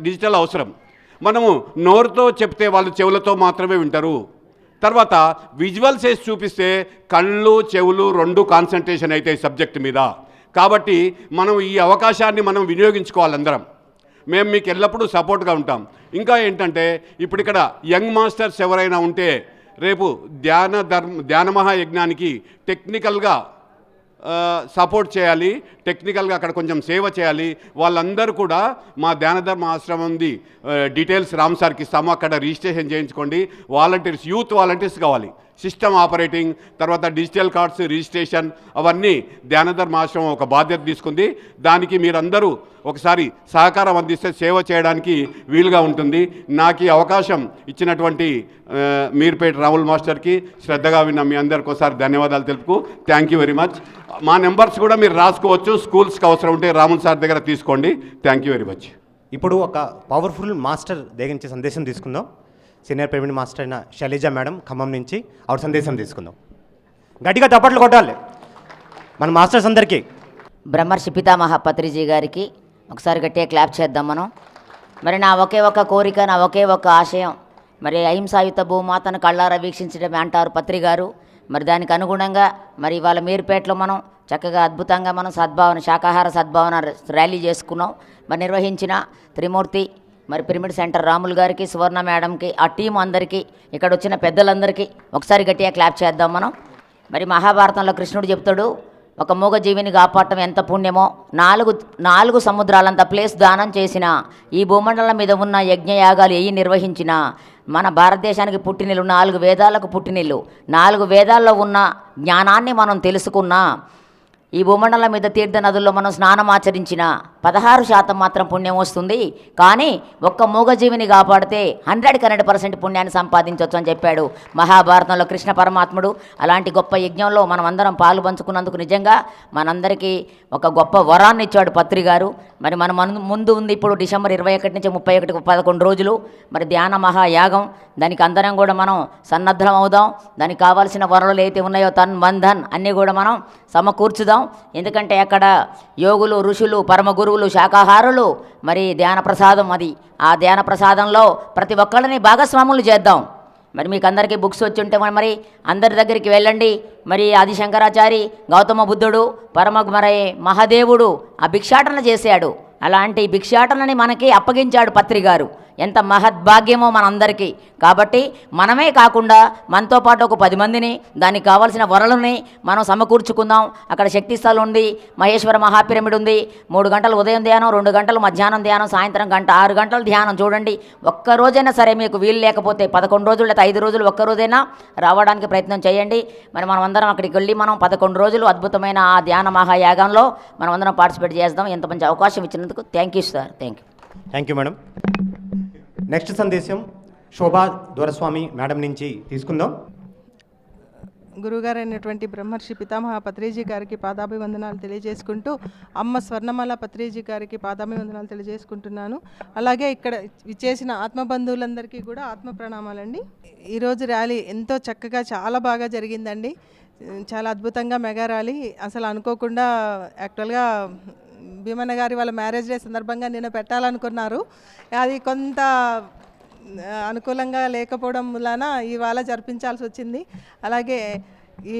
డిజిటల్ అవసరం. మనము నోరుతో చెప్తే వాళ్ళు చెవులతో మాత్రమే వింటారు. తర్వాత విజువల్స్ వేసి చూపిస్తే కళ్ళు చెవులు 2 కాన్సన్ట్రేషన్ అవుతాయి సబ్జెక్ట్ మీద. కాబట్టి మనం ఈ అవకాశాన్ని మనం వినియోగించుకోవాలి అందరం. మేము మీకు ఎల్లప్పుడూ సపోర్ట్గా ఉంటాం. ఇంకా ఏంటంటే ఇప్పుడు ఇక్కడ యంగ్ మాస్టర్స్ ఎవరైనా ఉంటే రేపు ధ్యాన మహాయజ్ఞానికి టెక్నికల్గా సపోర్ట్ చేయాలి, టెక్నికల్గా అక్కడ కొంచెం సేవ చేయాలి. వాళ్ళందరూ కూడా మా ధ్యాన ధర్మ ఆశ్రమంది డీటెయిల్స్ రామ్ సార్కి ఇస్తాము, అక్కడ రిజిస్ట్రేషన్ చేయించుకోండి. వాలంటీర్స్, యూత్ వాలంటీర్స్ కావాలి. సిస్టమ్ ఆపరేటింగ్, తర్వాత డిజిటల్ కార్డ్స్ రిజిస్ట్రేషన్, అవన్నీ ధ్యాన ధర్మ ఆశ్రమం ఒక బాధ్యత తీసుకుంది. దానికి మీరందరూ ఒకసారి సహకారం అందిస్తే సేవ చేయడానికి వీలుగా ఉంటుంది. నాకు ఈ అవకాశం ఇచ్చినటువంటి మీర్పేట రాముల్ మాస్టర్కి శ్రద్ధగా విన్న మీ అందరికీ ఒకసారి ధన్యవాదాలు తెలుపుకు. Thank you very much. మా నెంబర్స్ కూడా మీరు రాసుకోవచ్చు, స్కూల్స్కి అవసరం ఉంటే రాముల్ సార్ దగ్గర తీసుకోండి. Thank you very much. ఇప్పుడు ఒక పవర్ఫుల్ మాస్టర్ దగ్గర నుంచి సందేశం తీసుకుందాం. సీనియర్ ప్రైవేట్ మాస్టర్ అయిన శైలజ మేడం ఖమ్మం నుంచి ఆవిడ సందేశం తీసుకుందాం. గట్టిగా తప్పట్లు కొట్టాలి మన మాస్టర్స్ అందరికీ. బ్రహ్మర్షి పితామహ పత్రిజీ గారికి ఒకసారి గట్టిగా క్లాప్ చేద్దాం మనం. మరి నా ఒకే ఒక కోరిక, నా ఒకే ఒక ఆశయం, మరి అహింసాయుత భూమాతను కళ్ళారా వీక్షించడమే అంటారు పత్రి గారు. మరి దానికి అనుగుణంగా మరి ఇవాళ మీర్పేటలో మనం చక్కగా అద్భుతంగా మనం శాకాహార సద్భావన ర్యాలీ చేసుకున్నాం. మరి నిర్వహించిన త్రిమూర్తి మరి పిరమిడ్ సెంటర్ రాములు గారికి, సువర్ణ మేడంకి, ఆ టీం అందరికీ, ఇక్కడ వచ్చిన పెద్దలందరికీ ఒకసారి గట్టిగా క్లాప్ చేద్దాం మనం. మరి మహాభారతంలో కృష్ణుడు చెప్తాడు, ఒక మూగజీవిని కాపాడటం ఎంత పుణ్యమో, నాలుగు సముద్రాలంత ప్లేస్ దానం చేసిన, ఈ భూమండలం మీద ఉన్న యజ్ఞయాగాలు ఏవి నిర్వహించిన, మన భారతదేశానికి పుట్టినిల్లు 4 వేదాలకు పుట్టినిల్లు, 4 వేదాల్లో ఉన్న జ్ఞానాన్ని మనం తెలుసుకున్నా, ఈ భూమండలం మీద తీర్థ నదుల్లో మనం స్నానం ఆచరించిన 16% మాత్రం పుణ్యం వస్తుంది. కానీ ఒక్క మూగజీవిని కాపాడితే 100% పుణ్యాన్ని సంపాదించవచ్చు అని చెప్పాడు మహాభారతంలో కృష్ణ పరమాత్ముడు. అలాంటి గొప్ప యజ్ఞంలో మనం అందరం పాలు పంచుకున్నందుకు నిజంగా మనందరికీ ఒక గొప్ప వరాన్ని ఇచ్చాడు పత్రి గారు. మరి మన ముందు ఉంది ఇప్పుడు డిసెంబర్ 21 నుంచి 31 11 రోజులు మరి ధ్యాన మహాయాగం. దానికి అందరం కూడా మనం సన్నద్ధం అవుదాం. దానికి కావాల్సిన వరలు అయితే ఉన్నాయో బంధన్ అన్నీ కూడా మనం సమకూర్చుదాం. ఎందుకంటే అక్కడ యోగులు, ఋషులు, పరమ గురువులు, శాకాహారులు, మరి ధ్యాన ప్రసాదం అది. ఆ ధ్యాన ప్రసాదంలో ప్రతి ఒక్కళ్ళని భాగస్వాములు చేద్దాం. మరి మీకు అందరికీ బుక్స్ వచ్చి ఉంటే మరి అందరి దగ్గరికి వెళ్ళండి. మరి ఆది శంకరాచారి, గౌతమ బుద్ధుడు, మరి మహాదేవుడు ఆ భిక్షాటన చేశాడు. అలాంటి భిక్షాటనని మనకి అప్పగించాడు పత్రి గారు. ఎంత మహద్భాగ్యమో మనందరికీ. కాబట్టి మనమే కాకుండా మనతో పాటు ఒక 10 మందిని, దానికి కావాల్సిన వరలని మనం సమకూర్చుకుందాం. అక్కడ శక్తి స్థలం ఉంది, మహేశ్వర మహాపిరమిడ్ ఉంది. 3 గంటలు ఉదయం ధ్యానం, 2 గంటలు మధ్యాహ్నం ధ్యానం, సాయంత్రం 6 గంటలు ధ్యానం. చూడండి, ఒక్కరోజైనా సరే మీకు వీలు లేకపోతే 11 రోజులు లేదా 5 రోజులు ఒక్కరోజైనా రావడానికి ప్రయత్నం చేయండి. మరి మనం అందరం అక్కడికి వెళ్ళి మనం 11 రోజులు అద్భుతమైన ఆ ధ్యాన మహాయాగంలో మనం అందరం పార్టిసిపేట్ చేద్దాం. ఎంత మంచి అవకాశం ఇచ్చినందుకు thank you sir. Thank you madam. Next సందేశం శోభా దొరస్వామి మేడం నుంచి తీసుకుందాం. గురువుగారు అయినటువంటి బ్రహ్మర్షి పితామహ పత్రిజీ గారికి పాదాభివందనాలు తెలియజేసుకుంటూ, అమ్మ స్వర్ణమాల పత్రిజీ గారికి పాదాభివందనాలు తెలియజేసుకుంటున్నాను. అలాగే ఇక్కడ విచ్చేసిన ఆత్మబంధువులందరికీ కూడా ఆత్మ ప్రణామాలండి. ఈరోజు ర్యాలీ ఎంతో చక్కగా చాలా బాగా జరిగిందండి. చాలా అద్భుతంగా మెగా ర్యాలీ. అసలు అనుకోకుండా యాక్చువల్గా భీమన్న గారి వాళ్ళ మ్యారేజ్ డే సందర్భంగా నేను పెట్టాలనుకున్నారు. అది కొంత అనుకూలంగా లేకపోవడం వలన ఇవాళ జరిపించాల్సి వచ్చింది. అలాగే ఈ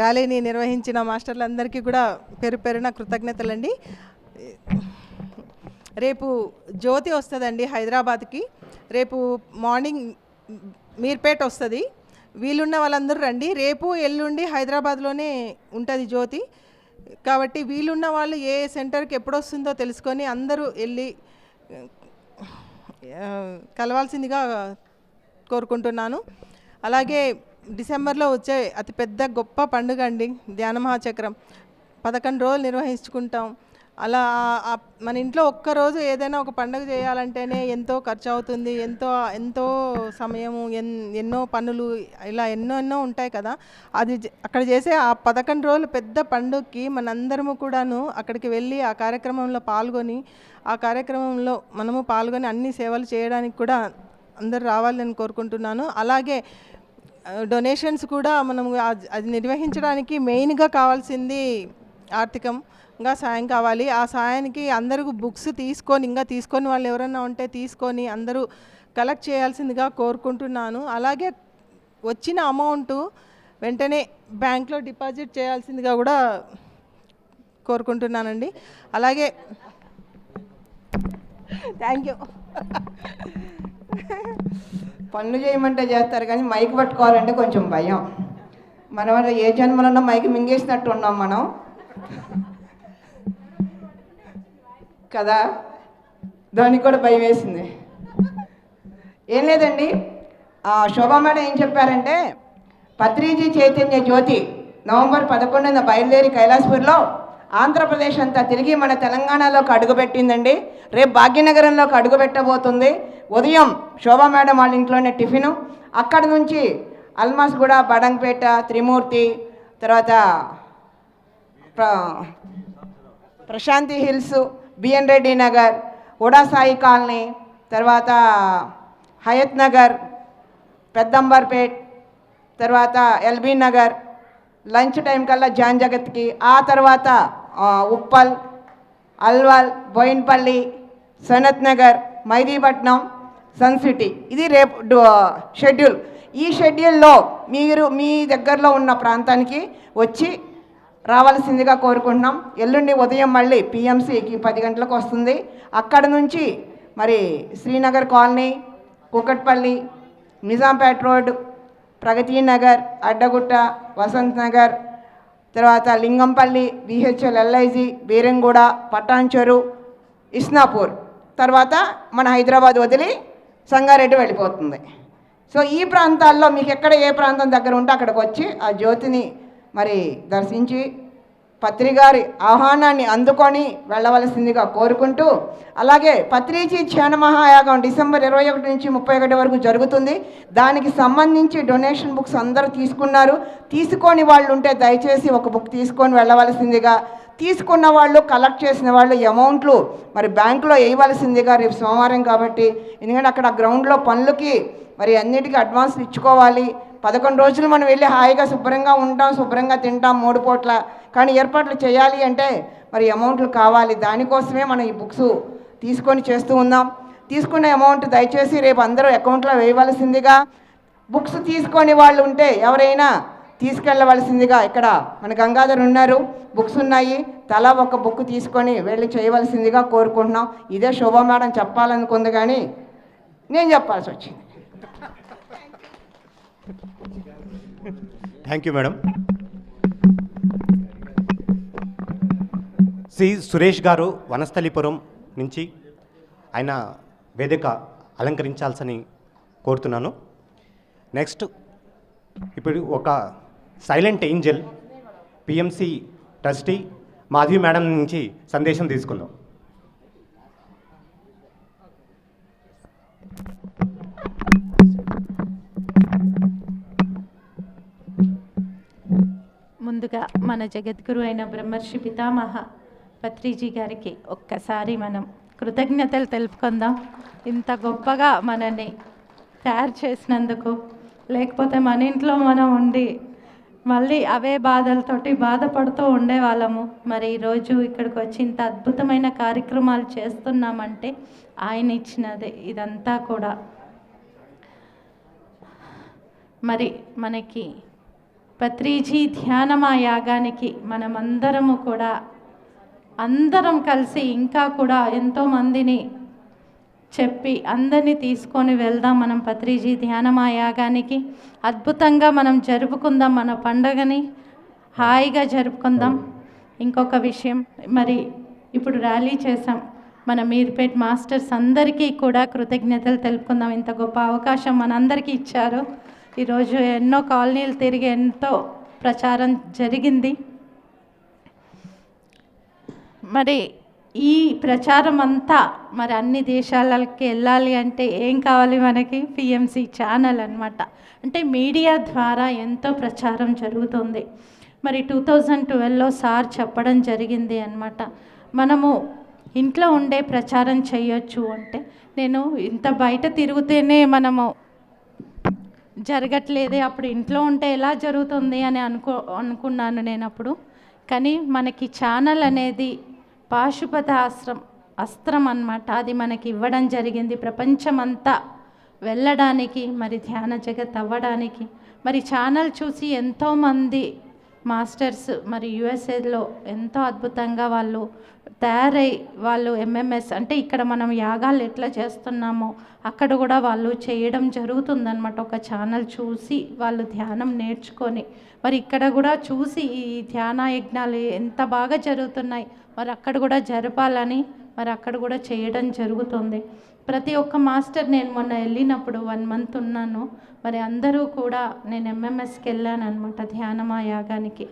ర్యాలీని నిర్వహించిన మాస్టర్లందరికీ కూడా పేరు పేరున కృతజ్ఞతలండి. రేపు జ్యోతి వస్తుందండి హైదరాబాద్కి. రేపు మార్నింగ్ మీర్పేట వస్తుంది. వీలున్న వాళ్ళందరూ రండి. రేపు ఎల్లుండి హైదరాబాద్లోనే ఉంటుంది జ్యోతి. కాబట్టి వీలున్న వాళ్ళు ఏ సెంటర్కి ఎప్పుడు వస్తుందో తెలుసుకొని అందరూ వెళ్ళి కలవాల్సిందిగా కోరుకుంటున్నాను. అలాగే డిసెంబర్లో వచ్చే అతిపెద్ద గొప్ప పండుగ అండి ధ్యాన మహాచక్రం. 11 రోజులు నిర్వహించుకుంటాం. అలా మన ఇంట్లో ఒక్కరోజు ఏదైనా ఒక పండుగ చేయాలంటేనే ఎంతో ఖర్చు అవుతుంది, ఎంతో సమయము, ఎన్నో పనులు, ఇలా ఎన్నో ఉంటాయి కదా. అది అక్కడ చేసే ఆ 11 రోజులు పెద్ద పండుగకి మనందరము కూడాను అక్కడికి వెళ్ళి ఆ కార్యక్రమంలో పాల్గొని, ఆ కార్యక్రమంలో మనము పాల్గొని అన్ని సేవలు చేయడానికి కూడా అందరు రావాలని కోరుకుంటున్నాను. అలాగే డొనేషన్స్ కూడా మనము అది నిర్వహించడానికి మెయిన్గా కావాల్సింది ఆర్థికంగా సాయం కావాలి. ఆ సాయానికి అందరూ బుక్స్ తీసుకొని వాళ్ళు ఎవరైనా ఉంటే తీసుకొని అందరూ కలెక్ట్ చేయాల్సిందిగా కోరుకుంటున్నాను. అలాగే వచ్చిన అమౌంట్ వెంటనే బ్యాంక్లో డిపాజిట్ చేయాల్సిందిగా కూడా కోరుకుంటున్నానండి. అలాగే థ్యాంక్ యూ. పనులు చేయమంటే చేస్తారు కానీ మైక్ పట్టుకోవాలంటే కొంచెం భయం. మనం ఏ జన్మలో మైక్ మింగేసినట్టు ఉన్నాం మనం కదా, దానికి కూడా భయం వేసింది. ఏం లేదండి, శోభా మేడం ఏం చెప్పారంటే పత్రిజీ చైతన్య జ్యోతి నవంబర్ 11న బయలుదేరి కైలాసపూర్లో ఆంధ్రప్రదేశ్ అంతా తిరిగి మన తెలంగాణలోకి అడుగుపెట్టిందండి. రేపు భాగ్యనగరంలోకి అడుగుపెట్టబోతుంది. ఉదయం శోభా మేడం వాళ్ళ ఇంట్లోనే టిఫిను, అక్కడి నుంచి అల్మాస్గూడ, బడంగపేట, త్రిమూర్తి, తర్వాత ప్రశాంతి హిల్స్, బిఎన్ రెడ్డి నగర్, ఉడాసాయి కాలనీ, తర్వాత హయత్ నగర్, పెద్దంబర్పేట్, తర్వాత ఎల్బీ నగర్, లంచ్ టైం కల్లా జాన్ జగత్కి, ఆ తర్వాత ఉప్పల్, అల్వాల్, బోయిన్పల్లి, సనత్ నగర్, మైదీపట్నం, సన్ సిటీ. ఇది రేపు షెడ్యూల్. ఈ షెడ్యూల్లో మీరు మీ దగ్గరలో ఉన్న ప్రాంతానికి వచ్చి రావాల్సిందిగా కోరుకుంటున్నాం. ఎల్లుండి ఉదయం మళ్ళీ పిఎంసికి 10 గంటలకు వస్తుంది. అక్కడ నుంచి మరి శ్రీనగర్ కాలనీ, కూకట్పల్లి, నిజాంపేట్ రోడ్, ప్రగతి నగర్, అడ్డగుట్ట, వసంత్ నగర్, తర్వాత లింగంపల్లి, బిహెచ్ఎల్ ఎల్ఐజీ, బీరంగూడ, పటాన్చెరు, ఇస్నాపూర్, తర్వాత మన హైదరాబాద్ వదిలి సంగారెడ్డి వెళ్ళిపోతుంది. సో ఈ ప్రాంతాల్లో మీకు ఎక్కడ ఏ ప్రాంతం దగ్గర ఉంటే అక్కడికి వచ్చి ఆ జ్యోతిని మరి దర్శించి పత్రిగారి ఆహ్వానాన్ని అందుకొని వెళ్ళవలసిందిగా కోరుకుంటూ, అలాగే పత్రిజీ ధ్యాన మహాయాగం డిసెంబర్ 21 నుంచి 31 వరకు జరుగుతుంది. దానికి సంబంధించి డొనేషన్ బుక్స్ అందరూ తీసుకున్నారు. తీసుకొని వాళ్ళు ఉంటే దయచేసి ఒక బుక్ తీసుకొని వెళ్ళవలసిందిగా, తీసుకున్న వాళ్ళు కలెక్ట్ చేసిన వాళ్ళు అమౌంట్లు మరి బ్యాంకులో వేయవలసిందిగా రేపు సోమవారం కాబట్టి, ఎందుకంటే అక్కడ గ్రౌండ్లో పనులకి మరి అన్నిటికీ అడ్వాన్స్లు ఇచ్చుకోవాలి. 11 రోజులు మనం వెళ్ళి హాయిగా శుభ్రంగా ఉంటాం, శుభ్రంగా తింటాం 3 పూట్ల, కానీ ఏర్పాట్లు చేయాలి అంటే మరి అమౌంట్లు కావాలి. దానికోసమే మనం ఈ బుక్స్ తీసుకొని చేస్తూ ఉన్నాం. తీసుకున్న అమౌంట్ దయచేసి రేపు అందరూ అకౌంట్లో వేయవలసిందిగా, బుక్స్ తీసుకొని వాళ్ళు ఉంటే ఎవరైనా తీసుకెళ్ళవలసిందిగా, ఇక్కడ మన గంగాధర్ ఉన్నారు, బుక్స్ ఉన్నాయి, తలా ఒక బుక్ తీసుకొని వెళ్ళి చేయవలసిందిగా కోరుకుంటున్నాం. ఇదే శోభా మేడం చెప్పాలనుకుంది కానీ నేను చెప్పాల్సి వచ్చింది. Thank you madam. Shri Suresh garu Vanasthalipuram నుంచి ఆయన వేదిక అలంకరించాల్సని కోరుతున్నాను. నెక్స్ట్ ఇప్పుడు ఒక silent Angel PMC trustee Madhavi madam నుంచి సందేశం తీసుకుందాం. ముందుగా మన జగద్గురు అయిన బ్రహ్మర్షి పితామహ పత్రిజీ గారికి ఒక్కసారి మనం కృతజ్ఞతలు తెలుపుకుందాం. ఇంత గొప్పగా మనని తయారు చేసినందుకు. లేకపోతే మన ఇంట్లో మనం ఉండి మళ్ళీ అవే బాధలతోటి బాధపడుతూ ఉండేవాళ్ళము. మరి ఈరోజు ఇక్కడికి వచ్చి ఇంత అద్భుతమైన కార్యక్రమాలు చేస్తున్నామంటే ఆయన ఇచ్చినదే ఇదంతా కూడా. మరి మనకి పత్రిజీ ధ్యానమా యాగానికి మనమందరము కూడా అందరం కలిసి ఇంకా కూడా ఎంతోమందిని చెప్పి అందరినీ తీసుకొని వెళ్దాం మనం పత్రిజీ ధ్యానమా యాగానికి. అద్భుతంగా మనం జరుపుకుందాం, మన పండగని హాయిగా జరుపుకుందాం. ఇంకొక విషయం, మరి ఇప్పుడు ర్యాలీ చేసాం, మన మీర్పేట్ మాస్టర్స్ అందరికీ కూడా కృతజ్ఞతలు తెలుపుకుందాం. ఇంత గొప్ప అవకాశం మనందరికీ ఇచ్చారు. ఈరోజు ఎన్నో కాలనీలు తిరిగి ఎంతో ప్రచారం జరిగింది. మరి ఈ ప్రచారం అంతా మరి అన్ని దేశాలకి వెళ్ళాలి అంటే ఏం కావాలి మనకి? పిఎంసి ఛానల్ అన్నమాట. అంటే మీడియా ద్వారా ఎంతో ప్రచారం జరుగుతుంది. మరి 2012లో సార్ చెప్పడం జరిగింది అన్నమాట, మనము ఇంట్లో ఉండే ప్రచారం చేయొచ్చు అంటే. నేను ఇంత బయట తిరుగుతేనే మనము జరగట్లేదే, అప్పుడు ఇంట్లో ఉంటే ఎలా జరుగుతుంది అని అనుకున్నాను నేను అప్పుడు. కానీ మనకి ఛానల్ అనేది పాశుపత అస్త్రం అన్నమాట. అది మనకి ఇవ్వడం జరిగింది ప్రపంచమంతా వెళ్ళడానికి, మరి ధ్యాన జగత్ అవ్వడానికి. మరి ఛానల్ చూసి ఎంతోమంది మాస్టర్స్ మరి యుఎస్ఏలో ఎంతో అద్భుతంగా వాళ్ళు తయారై వాళ్ళు ఎంఎంఎస్ అంటే ఇక్కడ మనం యాగాలు ఎట్లా చేస్తున్నామో అక్కడ కూడా వాళ్ళు చేయడం జరుగుతుందన్నమాట. ఒక ఛానల్ చూసి వాళ్ళు ధ్యానం నేర్చుకొని మరి ఇక్కడ కూడా చూసి ఈ ధ్యాన యజ్ఞాలు ఎంత బాగా జరుగుతున్నాయి, మరి అక్కడ కూడా జరపాలని మరి అక్కడ కూడా చేయడం జరుగుతుంది. ప్రతి ఒక్క మాస్టర్, నేను మొన్న వెళ్ళినప్పుడు 1 మంత్ ఉన్నాను, మరి అందరూ కూడా నేను ఎంఎంఎస్కి వెళ్ళాను అనమాట ధ్యానమా యాగానికి.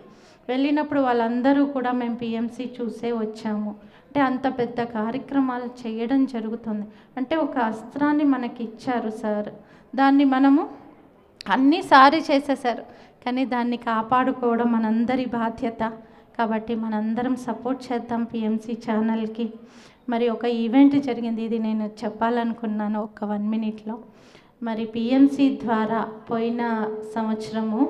వెళ్ళినప్పుడు వాళ్ళందరూ కూడా మేము పిఎంసి చూసే వచ్చాము. అంటే అంత పెద్ద కార్యక్రమాలు చేయడం జరుగుతుంది. అంటే ఒక అస్త్రాన్ని మనకి ఇచ్చారు సార్, దాన్ని మనము అన్నీ సారి చేసేసారు, కానీ దాన్ని కాపాడుకోవడం మనందరి బాధ్యత. కాబట్టి మనందరం సపోర్ట్ చేద్దాం పిఎంసి ఛానల్కి. మరి ఒక ఈవెంట్ జరిగింది, ఇది నేను చెప్పాలనుకున్నాను ఒక 1 మినిట్లో. మరి పిఎంసి ద్వారా పోయిన సంవత్సరము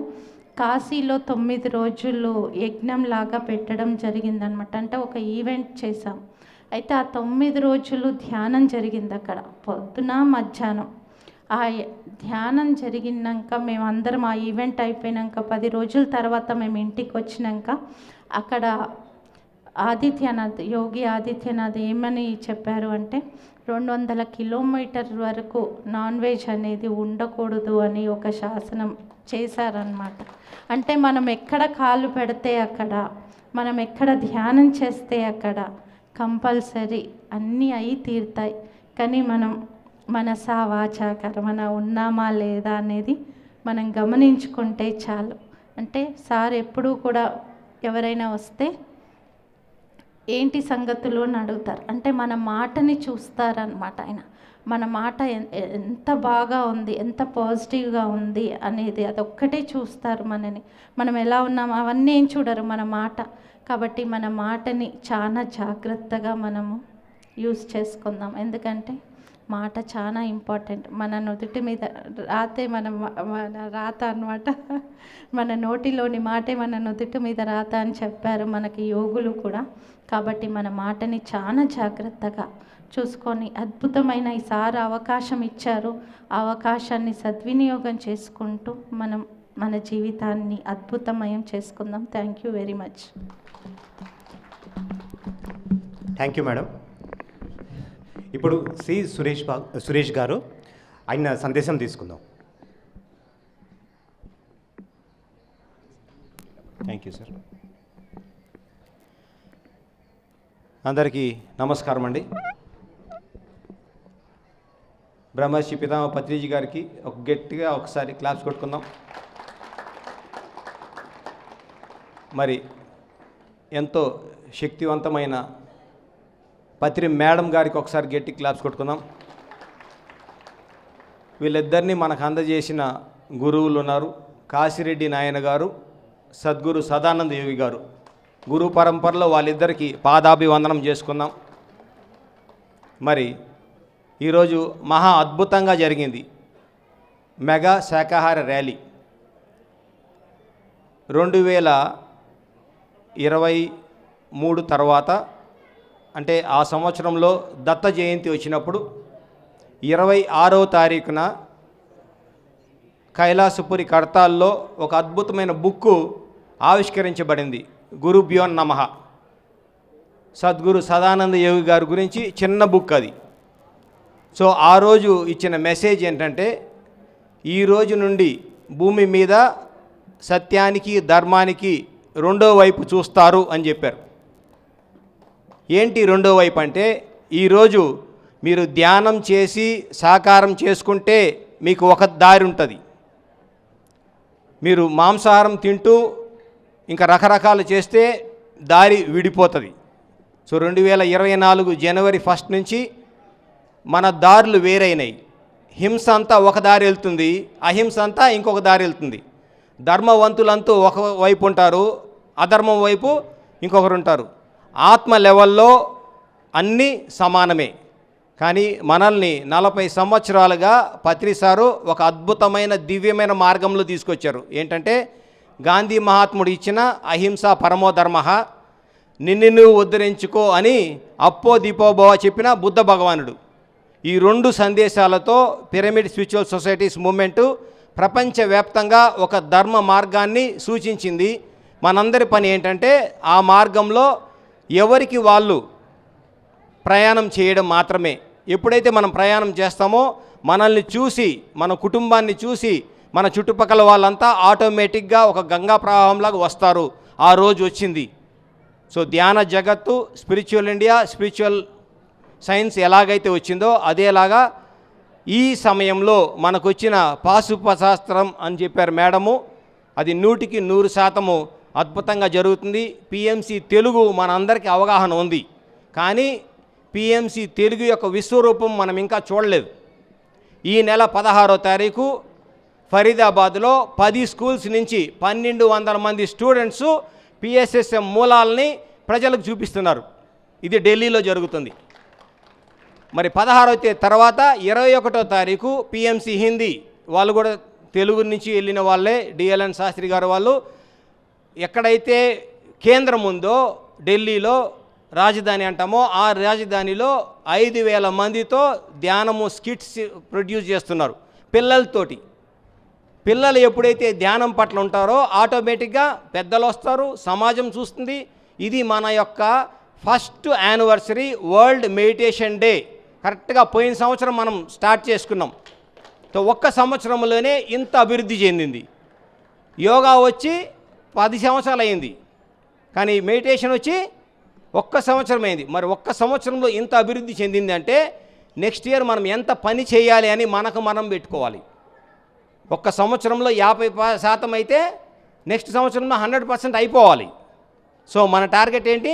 కాశీలో 9 రోజులు యజ్ఞం లాగా పెట్టడం జరిగిందనమాట. అంటే ఒక ఈవెంట్ చేసాం. అయితే ఆ 9 రోజులు ధ్యానం జరిగింది అక్కడ, పొద్దున మధ్యాహ్నం. ఆ ధ్యానం జరిగినాక మేమందరం ఆ ఈవెంట్ అయిపోయినాక 10 రోజుల తర్వాత మేము ఇంటికి వచ్చినాక అక్కడ యోగి ఆదిత్యనాథ్ ఏమని చెప్పారు అంటే 200 కిలోమీటర్ వరకు నాన్ వెజ్ అనేది ఉండకూడదు అని ఒక శాసనం చేశారనమాట. అంటే మనం ఎక్కడ కాలు పెడితే అక్కడ, మనం ఎక్కడ ధ్యానం చేస్తే అక్కడ కంపల్సరీ అన్నీ అయి తీరుతాయి. కానీ మనం మనసా వాచా కర్మన ఉన్నామా లేదా అనేది మనం గమనించుకుంటే చాలు. అంటే సార్ ఎప్పుడూ కూడా ఎవరైనా వస్తే ఏంటి సంగతులు అని అడుగుతారు. అంటే మన మాటని చూస్తారనమాట ఆయన. మన మాట ఎంత బాగా ఉంది, ఎంత పాజిటివ్గా ఉంది అనేది అదొక్కటే చూస్తారు మనని. మనం ఎలా ఉన్నాం అవన్నీ ఏం చూడరు, మన మాట. కాబట్టి మన మాటని చాలా జాగ్రత్తగా మనము యూజ్ చేసుకుందాం. ఎందుకంటే మాట చాలా ఇంపార్టెంట్. మన నుదుటి మీద రాతే మన రాత అన్నమాట. మన నోటిలోని మాటే మన నుదుటి మీద రాత అని చెప్పారు మనకి యోగులు కూడా. కాబట్టి మన మాటని చాలా జాగ్రత్తగా చూసుకొని అద్భుతమైన ఈసారి అవకాశం ఇచ్చారు. ఆ అవకాశాన్ని సద్వినియోగం చేసుకుంటూ మనం మన జీవితాన్ని అద్భుతమయం చేసుకుందాం. Thank you very much. Thank you madam. ఇప్పుడు సి సురేష్ గారు ఆయన సందేశం తీసుకుందాం. Thank you sir. అందరికీ నమస్కారం అండి. బ్రహ్మర్షి పితామహ పత్రిజీ గారికి గట్టిగా ఒకసారి క్లాప్స్ కొట్టుకుందాం. మరి ఎంతో శక్తివంతమైన పత్రి మేడం గారికి ఒకసారి గట్టి క్లాప్స్ కొట్టుకుందాం. వీళ్ళిద్దరినీ మనకు అందజేసిన గురువులు ఉన్నారు. కాశిరెడ్డి నాయన గారు, సద్గురు సదానంద యోగి గారు. గురు పరంపరలో వాళ్ళిద్దరికీ పాదాభివందనం చేసుకుందాం. మరి ఈరోజు మహా అద్భుతంగా జరిగింది మెగా శాకాహార ర్యాలీ. 2023 తర్వాత అంటే ఆ సంవత్సరంలో దత్త జయంతి వచ్చినప్పుడు 26వ తారీఖున కైలాసపురి కడతాల్లో ఒక అద్భుతమైన బుక్కు ఆవిష్కరించబడింది. గురుభ్యో నమః. సద్గురు సదానంద యోగి గారి గురించి చిన్న బుక్ అది. సో ఆ రోజు ఇచ్చిన మెసేజ్ ఏంటంటే, ఈ రోజు నుండి భూమి మీద సత్యానికి ధర్మానికి రెండో వైపు చూస్తారు అని చెప్పారు. ఏంటి రెండో వైపు అంటే, ఈరోజు మీరు ధ్యానం చేసి సాకారం చేసుకుంటే మీకు ఒక దారి ఉంటుంది. మీరు మాంసాహారం తింటూ ఇంకా రకరకాలు చేస్తే దారి విడిపోతుంది. సో 2024 జనవరి 1 నుంచి మన దారులు వేరైనాయి. హింస అంతా ఒక దారి వెళ్తుంది, అహింస అంతా ఇంకొక దారి వెళ్తుంది. ధర్మవంతులంతా ఒక వైపు ఉంటారు, అధర్మం వైపు ఇంకొకరు ఉంటారు. ఆత్మ లెవెల్లో అన్నీ సమానమే. కానీ మనల్ని 40 సంవత్సరాలుగా పత్రిసారు ఒక అద్భుతమైన దివ్యమైన మార్గంలో తీసుకొచ్చారు. ఏంటంటే, గాంధీ మహాత్ముడు ఇచ్చిన అహింస పరమోధర్మ, నిన్ను నువ్వు ఉద్ధరించుకో అని అప్పో దీపోభవ చెప్పిన బుద్ధ భగవానుడు. ఈ 2 సందేశాలతో పిరమిడ్ స్పిరిచువల్ సొసైటీస్ మూమెంటు ప్రపంచవ్యాప్తంగా ఒక ధర్మ మార్గాన్ని సూచించింది. మనందరి పని ఏంటంటే ఆ మార్గంలో ఎవరికి వాళ్ళు ప్రయాణం చేయడం మాత్రమే. ఎప్పుడైతే మనం ప్రయాణం చేస్తామో మనల్ని చూసి, మన కుటుంబాన్ని చూసి, మన చుట్టుపక్కల వాళ్ళంతా ఆటోమేటిక్గా ఒక గంగా ప్రవాహంలాగా వస్తారు. ఆ రోజు వచ్చింది. సో ధ్యాన జగత్తు, స్పిరిచువల్ ఇండియా, స్పిరిచువల్ సైన్స్ ఎలాగైతే వచ్చిందో అదేలాగా ఈ సమయంలో మనకు వచ్చిన పాశుపశాస్త్రం అని చెప్పారు మేడము. అది 100కి 100% అద్భుతంగా జరుగుతుంది. పిఎంసి తెలుగు మనందరికీ అవగాహన ఉంది, కానీ పిఎంసి తెలుగు యొక్క విశ్వరూపం మనం ఇంకా చూడలేదు. ఈ నెల 16వ తారీఖు ఫరీదాబాద్లో 10 స్కూల్స్ నుంచి 1200 మంది స్టూడెంట్స్ పిఎస్ఎస్ఎం మూలాలని ప్రజలకు చూపిస్తున్నారు. ఇది ఢిల్లీలో జరుగుతుంది. మరి 16వ తర్వాత 21వ తారీఖు పిఎంసి హిందీ వాళ్ళు కూడా తెలుగు నుంచి వెళ్ళిన వాళ్ళే, డిఎల్ఎన్ శాస్త్రి గారు వాళ్ళు. ఎక్కడైతే కేంద్రం ఉందో ఢిల్లీలో రాజధాని అంటామో ఆ రాజధానిలో 5000 మందితో ధ్యానము స్కిట్స్ ప్రొడ్యూస్ చేస్తున్నారు పిల్లలతోటి. పిల్లలు ఎప్పుడైతే ధ్యానం పట్ల ఉంటారో ఆటోమేటిక్గా పెద్దలు వస్తారు, సమాజం చూస్తుంది, ఇది మన యొక్క first anniversary world meditation day. కరెక్ట్గా పోయిన సంవత్సరం మనం స్టార్ట్ చేసుకున్నాం. ఒక్క సంవత్సరంలోనే ఇంత అభివృద్ధి చెందింది. యోగా వచ్చి 10 సంవత్సరాలు అయింది, కానీ మెడిటేషన్ వచ్చి ఒక్క సంవత్సరం అయింది. మరి ఒక్క సంవత్సరంలో ఇంత అభివృద్ధి చెందింది అంటే నెక్స్ట్ ఇయర్ మనం ఎంత పని చేయాలి అని మనకు మనం పెట్టుకోవాలి. ఒక్క సంవత్సరంలో 50% అయితే నెక్స్ట్ సంవత్సరంలో 100% అయిపోవాలి. సో మన టార్గెట్ ఏంటి?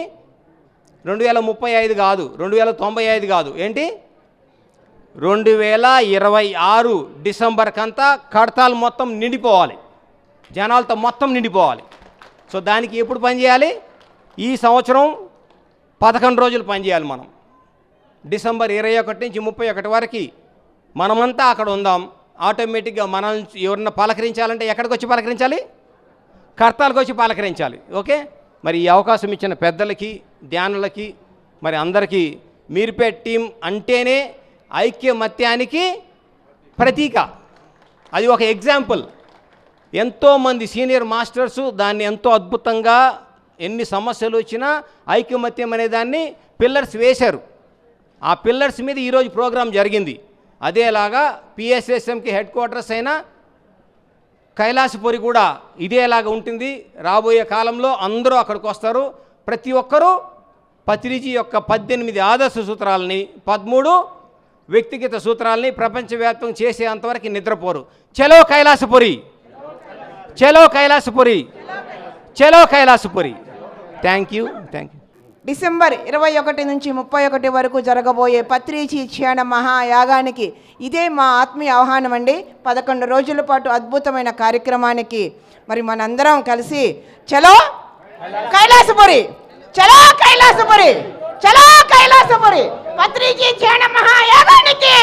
2035 కాదు, 2095 కాదు, ఏంటి 2026 డిసెంబర్కంతా కడతాలు మొత్తం నిండిపోవాలి, జనాలతో మొత్తం నిండిపోవాలి. సో దానికి ఎప్పుడు పని చేయాలి? ఈ సంవత్సరం 11 రోజులు పని చేయాలి మనం. డిసెంబర్ 21 నుంచి 31 వరకు మనమంతా అక్కడ ఉందాం. ఆటోమేటిక్గా మనం ఎవరన్నా పలకరించాలంటే ఎక్కడికి వచ్చి పలకరించాలి? కర్తాలకు వచ్చి పలకరించాలి. ఓకే, మరి ఈ అవకాశం ఇచ్చిన పెద్దలకి, ధ్యానులకి, మరి అందరికీ మీర్పేట్ టీం అంటేనే ఐక్యమత్యానికి ప్రతీక. అది ఒక ఎగ్జాంపుల్. ఎంతోమంది సీనియర్ మాస్టర్సు దాన్ని ఎంతో అద్భుతంగా, ఎన్ని సమస్యలు వచ్చినా ఐక్యమత్యం అనే దాన్ని పిల్లర్స్ వేశారు. ఆ పిల్లర్స్ మీద ఈరోజు ప్రోగ్రాం జరిగింది. అదేలాగా పిఎస్ఎస్ఎంకి హెడ్ క్వార్టర్స్ అయిన కైలాసపురి కూడా ఇదేలాగా ఉంటుంది. రాబోయే కాలంలో అందరూ అక్కడికి వస్తారు. ప్రతి ఒక్కరూ పత్రిజీ యొక్క 18 ఆదర్శ సూత్రాలని, 13 వ్యక్తిగత సూత్రాలని ప్రపంచవ్యాప్తం చేసేంతవరకు నిద్రపోరు. చలో కైలాసపురి, చలో కైలాసపురి, చలో కైలాసపురి. Thank you. డిసెంబర్ 21 నుంచి 31 వరకు జరగబోయే పత్రిజీ ధ్యాన మహాయాగానికి ఇదే మా ఆత్మీయ ఆహ్వానం అండి. 11 రోజుల పాటు అద్భుతమైన కార్యక్రమానికి మరి మనందరం కలిసి చలో కైలాసపురి, చలో కైలాసపురి, చలో కైలాసపురి, పత్రిజీ ధ్యాన మహాయాగానికి,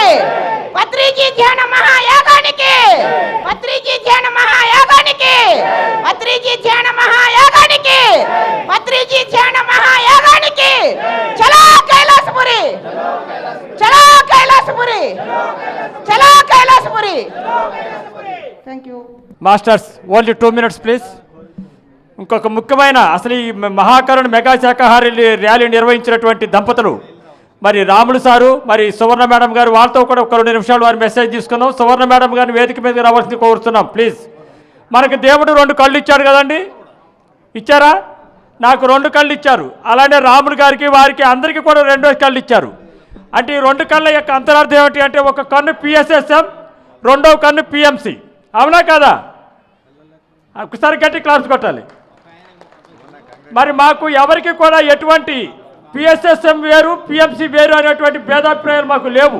పత్రిజీ ధ్యాన మహాయాగానికి, పత్రిజీ ధ్యాన మహాయాగానికి, పత్రిజీ ధ్యాన మహాయాగానికి, పత్రిజీ ధ్యాన మహాయాగానికి. చలో కైలాసపురి, చలో కైలాసపురి, చలో Kailasapuri. Thank you masters. Only 2 minutes please. ఇంకొక ముఖ్యమైన అసలు ఈ మహాకరుణ మెగా శాఖాహారి ర్యాలీ నిర్వహించినటువంటి దంపతులు మరి రాములు సారు, మరి సువర్ణ మేడం గారు, వాళ్ళతో కూడా ఒక 2 నిమిషాలు వారి మెసేజ్ తీసుకున్నాం. సువర్ణ మేడం గారిని వేదిక మీదకి రావాల్సింది కోరుతున్నాం ప్లీజ్. మనకి దేవుడు 2 కళ్ళు ఇచ్చాడు కదండి, ఇచ్చారా? నాకు 2 కళ్ళు ఇచ్చారు. అలానే రాములు గారికి, వారికి అందరికీ కూడా 2 కళ్ళు ఇచ్చారు. అంటే ఈ 2 కళ్ళ యొక్క అంతరార్థం ఏమిటి అంటే, ఒక కన్ను పిఎస్ఎస్ఎం, రెండవ కన్ను పిఎంసి. అవునా కదా? ఒకసారి గట్టి క్లాస్ కొట్టాలి. మరి మాకు ఎవరికి కూడా ఎటువంటి పిఎస్ఎస్ఎం వేరు, పిఎంసి వేరు అనేటువంటి భేదాభిప్రాయాలు మాకు లేవు,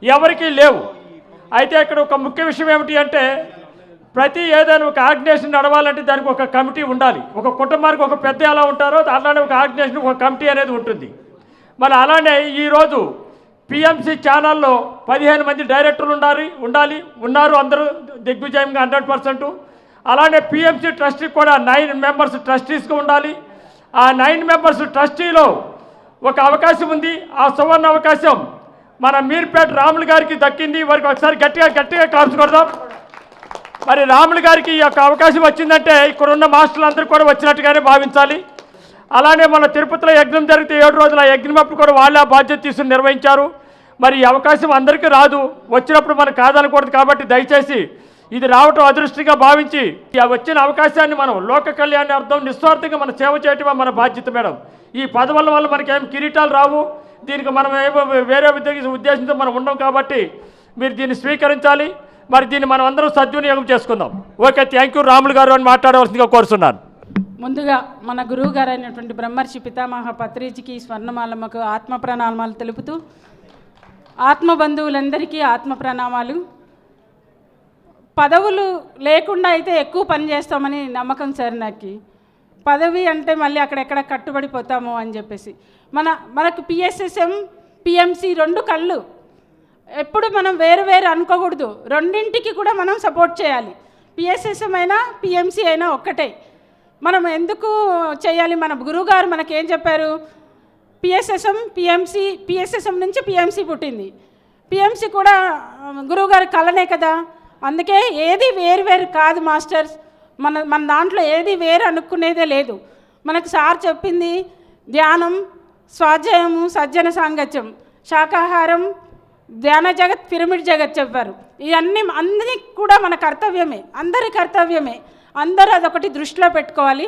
ఎవరికీ లేవు. అయితే ఇక్కడ ఒక ముఖ్య విషయం ఏమిటి అంటే, ప్రతి ఏదైనా ఒక ఆర్గనైజేషన్ నడవాలంటే దానికి ఒక కమిటీ ఉండాలి. ఒక కుటుంబానికి ఒక పెద్ద ఎలా ఉంటారో అలానే ఒక ఆర్గనైజేషన్ ఒక కమిటీ అనేది ఉంటుంది. మరి అలానే ఈరోజు పిఎంసి ఛానల్లో 15 మంది డైరెక్టర్లు ఉన్నారు, అందరూ దిగ్విజయంగా 100%. అలానే పిఎంసి ట్రస్టీ కూడా 9 మెంబర్స్ ట్రస్టీస్గా ఉండాలి. ఆ 9 మెంబర్స్ ట్రస్టీలో ఒక అవకాశం ఉంది. ఆ సువర్ణ అవకాశం మన మీర్పేట రాములు గారికి దక్కింది. వారికి ఒకసారి గట్టిగా క్లాప్స్ కొడదాం. మరి రాములు గారికి ఈ యొక్క అవకాశం వచ్చిందంటే ఇక్కడ ఉన్న మాస్టర్లందరూ కూడా వచ్చినట్టుగానే భావించాలి. అలానే మన తిరుపతిలో యజ్ఞం జరిగితే 7 రోజుల యజ్ఞం అప్పుడు కూడా వాళ్ళే ఆ బాధ్యత తీసుకుని నిర్వహించారు. మరి ఈ అవకాశం అందరికీ రాదు, వచ్చినప్పుడు మనం కాదనకూడదు. కాబట్టి దయచేసి ఇది రావటం అదృష్టంగా భావించి వచ్చిన అవకాశాన్ని మనం లోక కళ్యాణార్థం నిస్వార్థంగా మనం సేవ చేయటమే మన బాధ్యత మేడం. ఈ పదవుల వల్ల మనకేం కిరీటాలు రావు, దీనికి మనం ఏమో వేరే ఉద్దేశంతో మనం ఉండం. కాబట్టి మీరు దీన్ని స్వీకరించాలి. మరి దీన్ని మనం అందరం సద్వినియోగం చేసుకుందాం. Okay, thank you. రాములు గారు అని మాట్లాడవలసిందిగా కోరుతున్నాను. ముందుగా మన గురువు గారు అయినటువంటి బ్రహ్మర్షి పితామహ పత్రిజీకి స్వర్ణమాలమ్మకు ఆత్మ ప్రణామాలు తెలుపుతూ, ఆత్మ బంధువులందరికీ ఆత్మ ప్రణామాలు. పదవులు లేకుండా అయితే ఎక్కువ పని చేస్తామని నమ్మకం సార్ నాకు. పదవి అంటే మళ్ళీ అక్కడెక్కడ కట్టుబడిపోతాము అని చెప్పేసి మనకు పిఎస్ఎస్ఎం, పిఎంసి 2 కళ్ళు. ఎప్పుడు మనం వేరు అనుకోకూడదు, రెండింటికి కూడా మనం సపోర్ట్ చేయాలి. పిఎస్ఎస్ఎం అయినా పిఎంసి అయినా ఒక్కటే. మనం ఎందుకు చేయాలి? మన గురువుగారు మనకేం చెప్పారు? పిఎస్ఎస్ఎం, పిఎస్ఎస్ఎం నుంచి పిఎంసి పుట్టింది. పిఎంసి కూడా గురువుగారి కళనే కదా. అందుకే ఏది వేరు కాదు మాస్టర్స్. మన దాంట్లో ఏది వేరు అనుకునేదే లేదు. మనకు సార్ చెప్పింది ధ్యానం, స్వాధ్యాయము, సజ్జన సాంగత్యం, శాకాహారం, ధ్యాన జగత్, పిరమిడ్ జగత్ చెప్పారు. ఇవన్నీ అన్నీ కూడా మన కర్తవ్యమే, అందరి కర్తవ్యమే. అందరూ అదొకటి దృష్టిలో పెట్టుకోవాలి.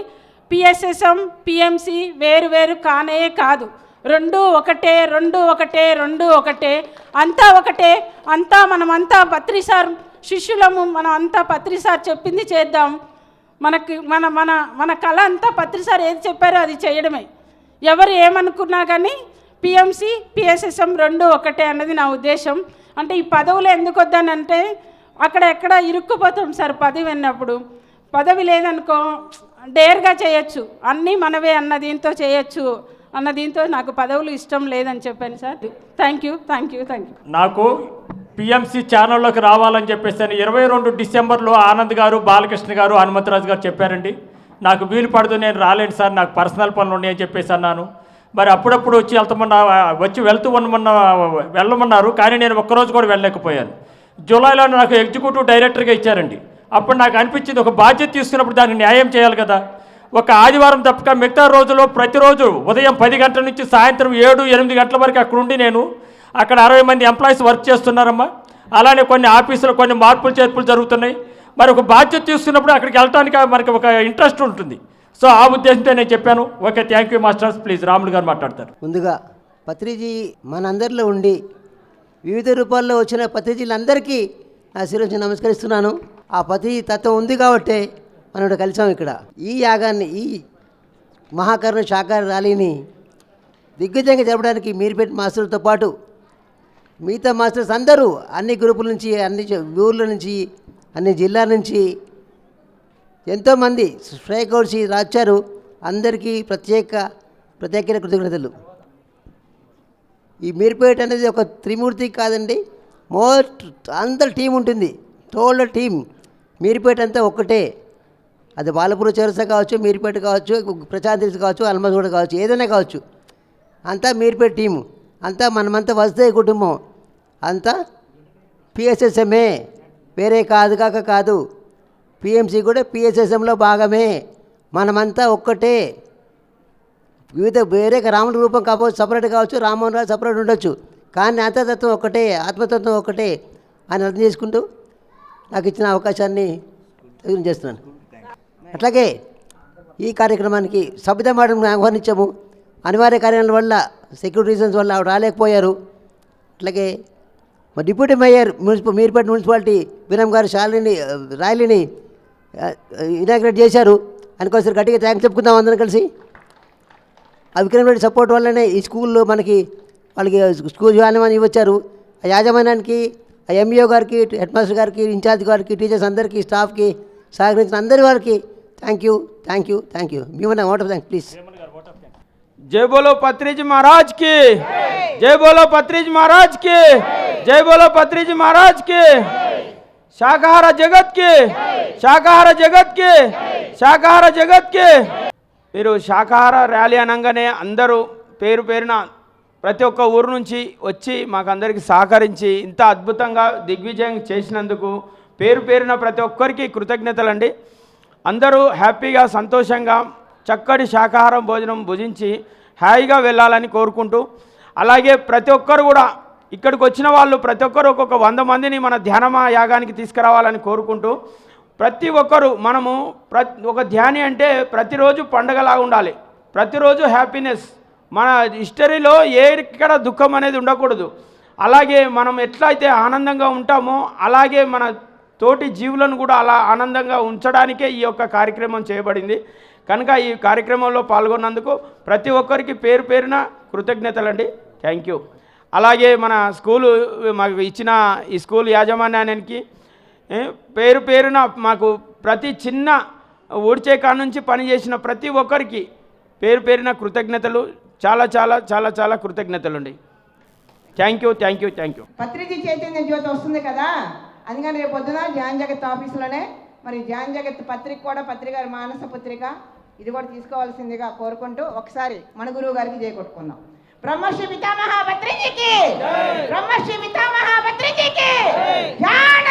పిఎస్ఎస్ఎం, పిఎంసి వేరు వేరు కానే కాదు, రెండు ఒకటే, రెండు ఒకటే, రెండు ఒకటే, అంతా ఒకటే. అంతా మనమంతా పత్రి సార్ శిష్యులము, మనం అంతా పత్రి సార్ చెప్పింది చేద్దాం. మనకి మన మన మన కళ అంతా పత్రి సార్ ఏది చెప్పారో అది చేయడమే. ఎవరు ఏమనుకున్నా కానీ పిఎంసి, పిఎస్ఎస్ఎం రెండు ఒకటే అన్నది నా ఉద్దేశం. అంటే ఈ పదవులు ఎందుకు వద్దానంటే అక్కడ ఎక్కడ ఇరుక్కుపోతాం సార్. పదవి అన్నప్పుడు పదవి లేదనుకో డేర్గా చేయొచ్చు, అన్నీ మనవే అన్న దీంతో చేయొచ్చు అన్న దీంతో నాకు పదవులు ఇష్టం లేదని చెప్పాను సార్. Thank you. నాకు పిఎంసి ఛానల్లోకి రావాలని చెప్పేసి 22 డిసెంబర్లో ఆనంద్ గారు, బాలకృష్ణ గారు, హనుమంతరాజు గారు చెప్పారండి. నాకు వీలు పడదు, నేను రాలేను సార్, నాకు పర్సనల్ పనులు ఉన్నాయని చెప్పేసి అన్నాను. మరి అప్పుడప్పుడు వచ్చి వెళ్ళమన్నారు, కానీ నేను ఒక్కరోజు కూడా వెళ్ళలేకపోయాను. జూలైలో నాకు ఎగ్జిక్యూటివ్ డైరెక్టర్గా ఇచ్చారండి. అప్పుడు నాకు అనిపించింది, ఒక బాధ్యత తీసుకున్నప్పుడు దానికి న్యాయం చేయాలి కదా. ఒక ఆదివారం తప్పక మిగతా రోజుల్లో ప్రతిరోజు ఉదయం 10 గంటల నుంచి సాయంత్రం 7-8 గంటల వరకు అక్కడ ఉండి నేను అక్కడ 60 మంది ఎంప్లాయీస్ వర్క్ చేస్తున్నారమ్మా. అలానే కొన్ని ఆఫీసులో కొన్ని మార్పులు చేర్పులు జరుగుతున్నాయి. మరి ఒక బాధ్యత తీసుకున్నప్పుడు అక్కడికి వెళ్ళడానికి మనకి ఒక ఇంట్రెస్ట్ ఉంటుంది. సో ఆ ఉద్దేశంతో నేను చెప్పాను. Okay, thank you masters. Please Ramulu గారు మాట్లాడతారు. ముందుగా పత్రిజీ మనందరిలో ఉండి వివిధ రూపాల్లో వచ్చిన పత్రిజీలందరికీ నా శిరస్సు నమస్కరిస్తున్నాను. ఆ పత్రిజీ తత్వం ఉంది కాబట్టే మనం ఇక్కడ కలిసాం. ఇక్కడ ఈ యాగాన్ని, ఈ మహాకరుణ శాకాహార ర్యాలీని దిగ్విజయంగా జరపడానికి మీర్పేట మాస్టర్లతో పాటు మిగతా మాస్టర్స్ అందరూ అన్ని గ్రూపుల నుంచి, అన్ని ఊర్ల నుంచి, అన్ని జిల్లాల నుంచి ఎంతోమంది స్ట్రైక్ అవుట్స్ రాచారు. అందరికీ ప్రత్యేక కృతజ్ఞతలు. ఈ మీర్పేట అనేది ఒక త్రిమూర్తి కాదండి, అందరి టీం ఉంటుంది, టోటల్ టీం. మీర్పేట అంతా ఒక్కటే. అది బాలపూర్ చౌరస్తా కావచ్చు, మీర్పేట కావచ్చు, ప్రచాద్ కావచ్చు, అల్మగూడ కావచ్చు, ఏదైనా కావచ్చు, అంతా మీర్పేట టీము. అంతా మనమంతా వసుదైవ కుటుంబం, అంతా పిఎస్ఎస్ఎంఏ, వేరే కాదు. పిఎంసి కూడా పిఎస్ఎస్ఎంలో భాగమే. మనమంతా ఒక్కటే. వేరే రాముడి రూపం కావచ్చు, సపరేట్ కావచ్చు, రామ్మోహన్ రావు సపరేట్ ఉండొచ్చు, కానీ అంతతత్వం ఒక్కటే, ఆత్మతత్వం ఒక్కటే అని అర్థం చేసుకుంటూ నాకు ఇచ్చిన అవకాశాన్ని చేస్తున్నాను. అట్లాగే ఈ కార్యక్రమానికి సబితా మేడం ఆహ్వానించాము. అనివార్య కార్యాల వల్ల, సెక్యూరిటీ రీజన్స్ వల్ల ఆవిడ రాలేకపోయారు. అట్లాగే మా డిప్యూటీ మేయర్ మీర్పేట మున్సిపాలిటీ వినమ్ గారు ర్యాలీని ఇనాగ్రేట్ చేశారు. అందుకోసం గట్టిగా థ్యాంక్స్ చెప్పుకుందాం అందరం కలిసి. ఆ విక్రమ్ రెడ్డి సపోర్ట్ వల్లనే ఈ స్కూల్లో వాళ్ళకి స్కూల్ యాజమాన్యం ఇవ్వచ్చారు. ఆ యాజమాన్యానికి, ఆ ఎంఈఓ గారికి, హెడ్ మాస్టర్ గారికి, ఇన్ఛార్జ్ గారికి, టీచర్స్ అందరికీ, స్టాఫ్కి సహకరించిన అందరి వారికి థ్యాంక్ యూ. మేమన్నా ఓట్ ఆఫ్ థ్యాంక్స్ ప్లీజ్. जय बोलो पत्रिजी महाराज की, जय बोलो पत्रिजी महाराज की, जय बोलो पत्रिजी महाराज की, शाकाहार जगत की, शाकाहार जगत की, शाकाहार जगत की. మీరు శాకాహార ర్యాలీ అనగానే అందరూ పేరు పేరున ప్రతి ఒక్క ఊరు నుంచి వచ్చి మాకందరికి సహకరించి ఇంత అద్భుతంగా దిగ్విజయం చేసినందుకు పేరు పేరున ప్రతి ఒక్కరికి కృతజ్ఞతలండి. అందరూ హ్యాపీగా, సంతోషంగా, చక్కటి శాకాహారం భోజనం భుజించి హాయిగా వెళ్ళాలని కోరుకుంటూ, అలాగే ప్రతి ఒక్కరు కూడా ఇక్కడికి వచ్చిన వాళ్ళు ప్రతి ఒక్కరు ఒక్కొక్క 100 మందిని మన ధ్యానమా యాగానికి తీసుకురావాలని కోరుకుంటూ, ప్రతి ఒక్కరు మనము ఒక ధ్యాని అంటే ప్రతిరోజు పండగలాగా ఉండాలి, ప్రతిరోజు హ్యాపీనెస్. మన హిస్టరీలో ఎక్కడ దుఃఖం అనేది ఉండకూడదు. అలాగే మనం ఎట్లయితే ఆనందంగా ఉంటామో అలాగే మన తోటి జీవులను కూడా అలా ఆనందంగా ఉంచడానికే ఈ యొక్క కార్యక్రమం చేయబడింది. కనుక ఈ కార్యక్రమంలో పాల్గొన్నందుకు ప్రతి ఒక్కరికి పేరు పేరున కృతజ్ఞతలండి. Thank you. అలాగే మన స్కూలు మాకు ఇచ్చిన ఈ స్కూల్ యాజమాన్యానికి పేరు పేరున మాకు ప్రతి చిన్న ఊడ్చే కాడ నుంచి పనిచేసిన ప్రతి ఒక్కరికి పేరు పేరున కృతజ్ఞతలు, చాలా చాలా చాలా చాలా కృతజ్ఞతలుండి. Thank you. పత్రిజీ చైతన్య జ్యోతి వస్తుంది కదా, అందుకని రేపు పొద్దున ధ్యాన్ జగత్ ఆఫీసులోనే మరి ధ్యాన్ జగత్ పత్రిక కూడా, పత్రిక మానస పత్రిక ఇది కూడా తీసుకోవాల్సిందిగా కోరుకుంటూ ఒకసారి మన గురువు గారికి జై కొట్టుకుందాం. బ్రహ్మశ్రీ పితామహ పత్రిజీకి, బ్రహ్మశ్రీ పితామహ పత్రిజీకి, ధ్యాన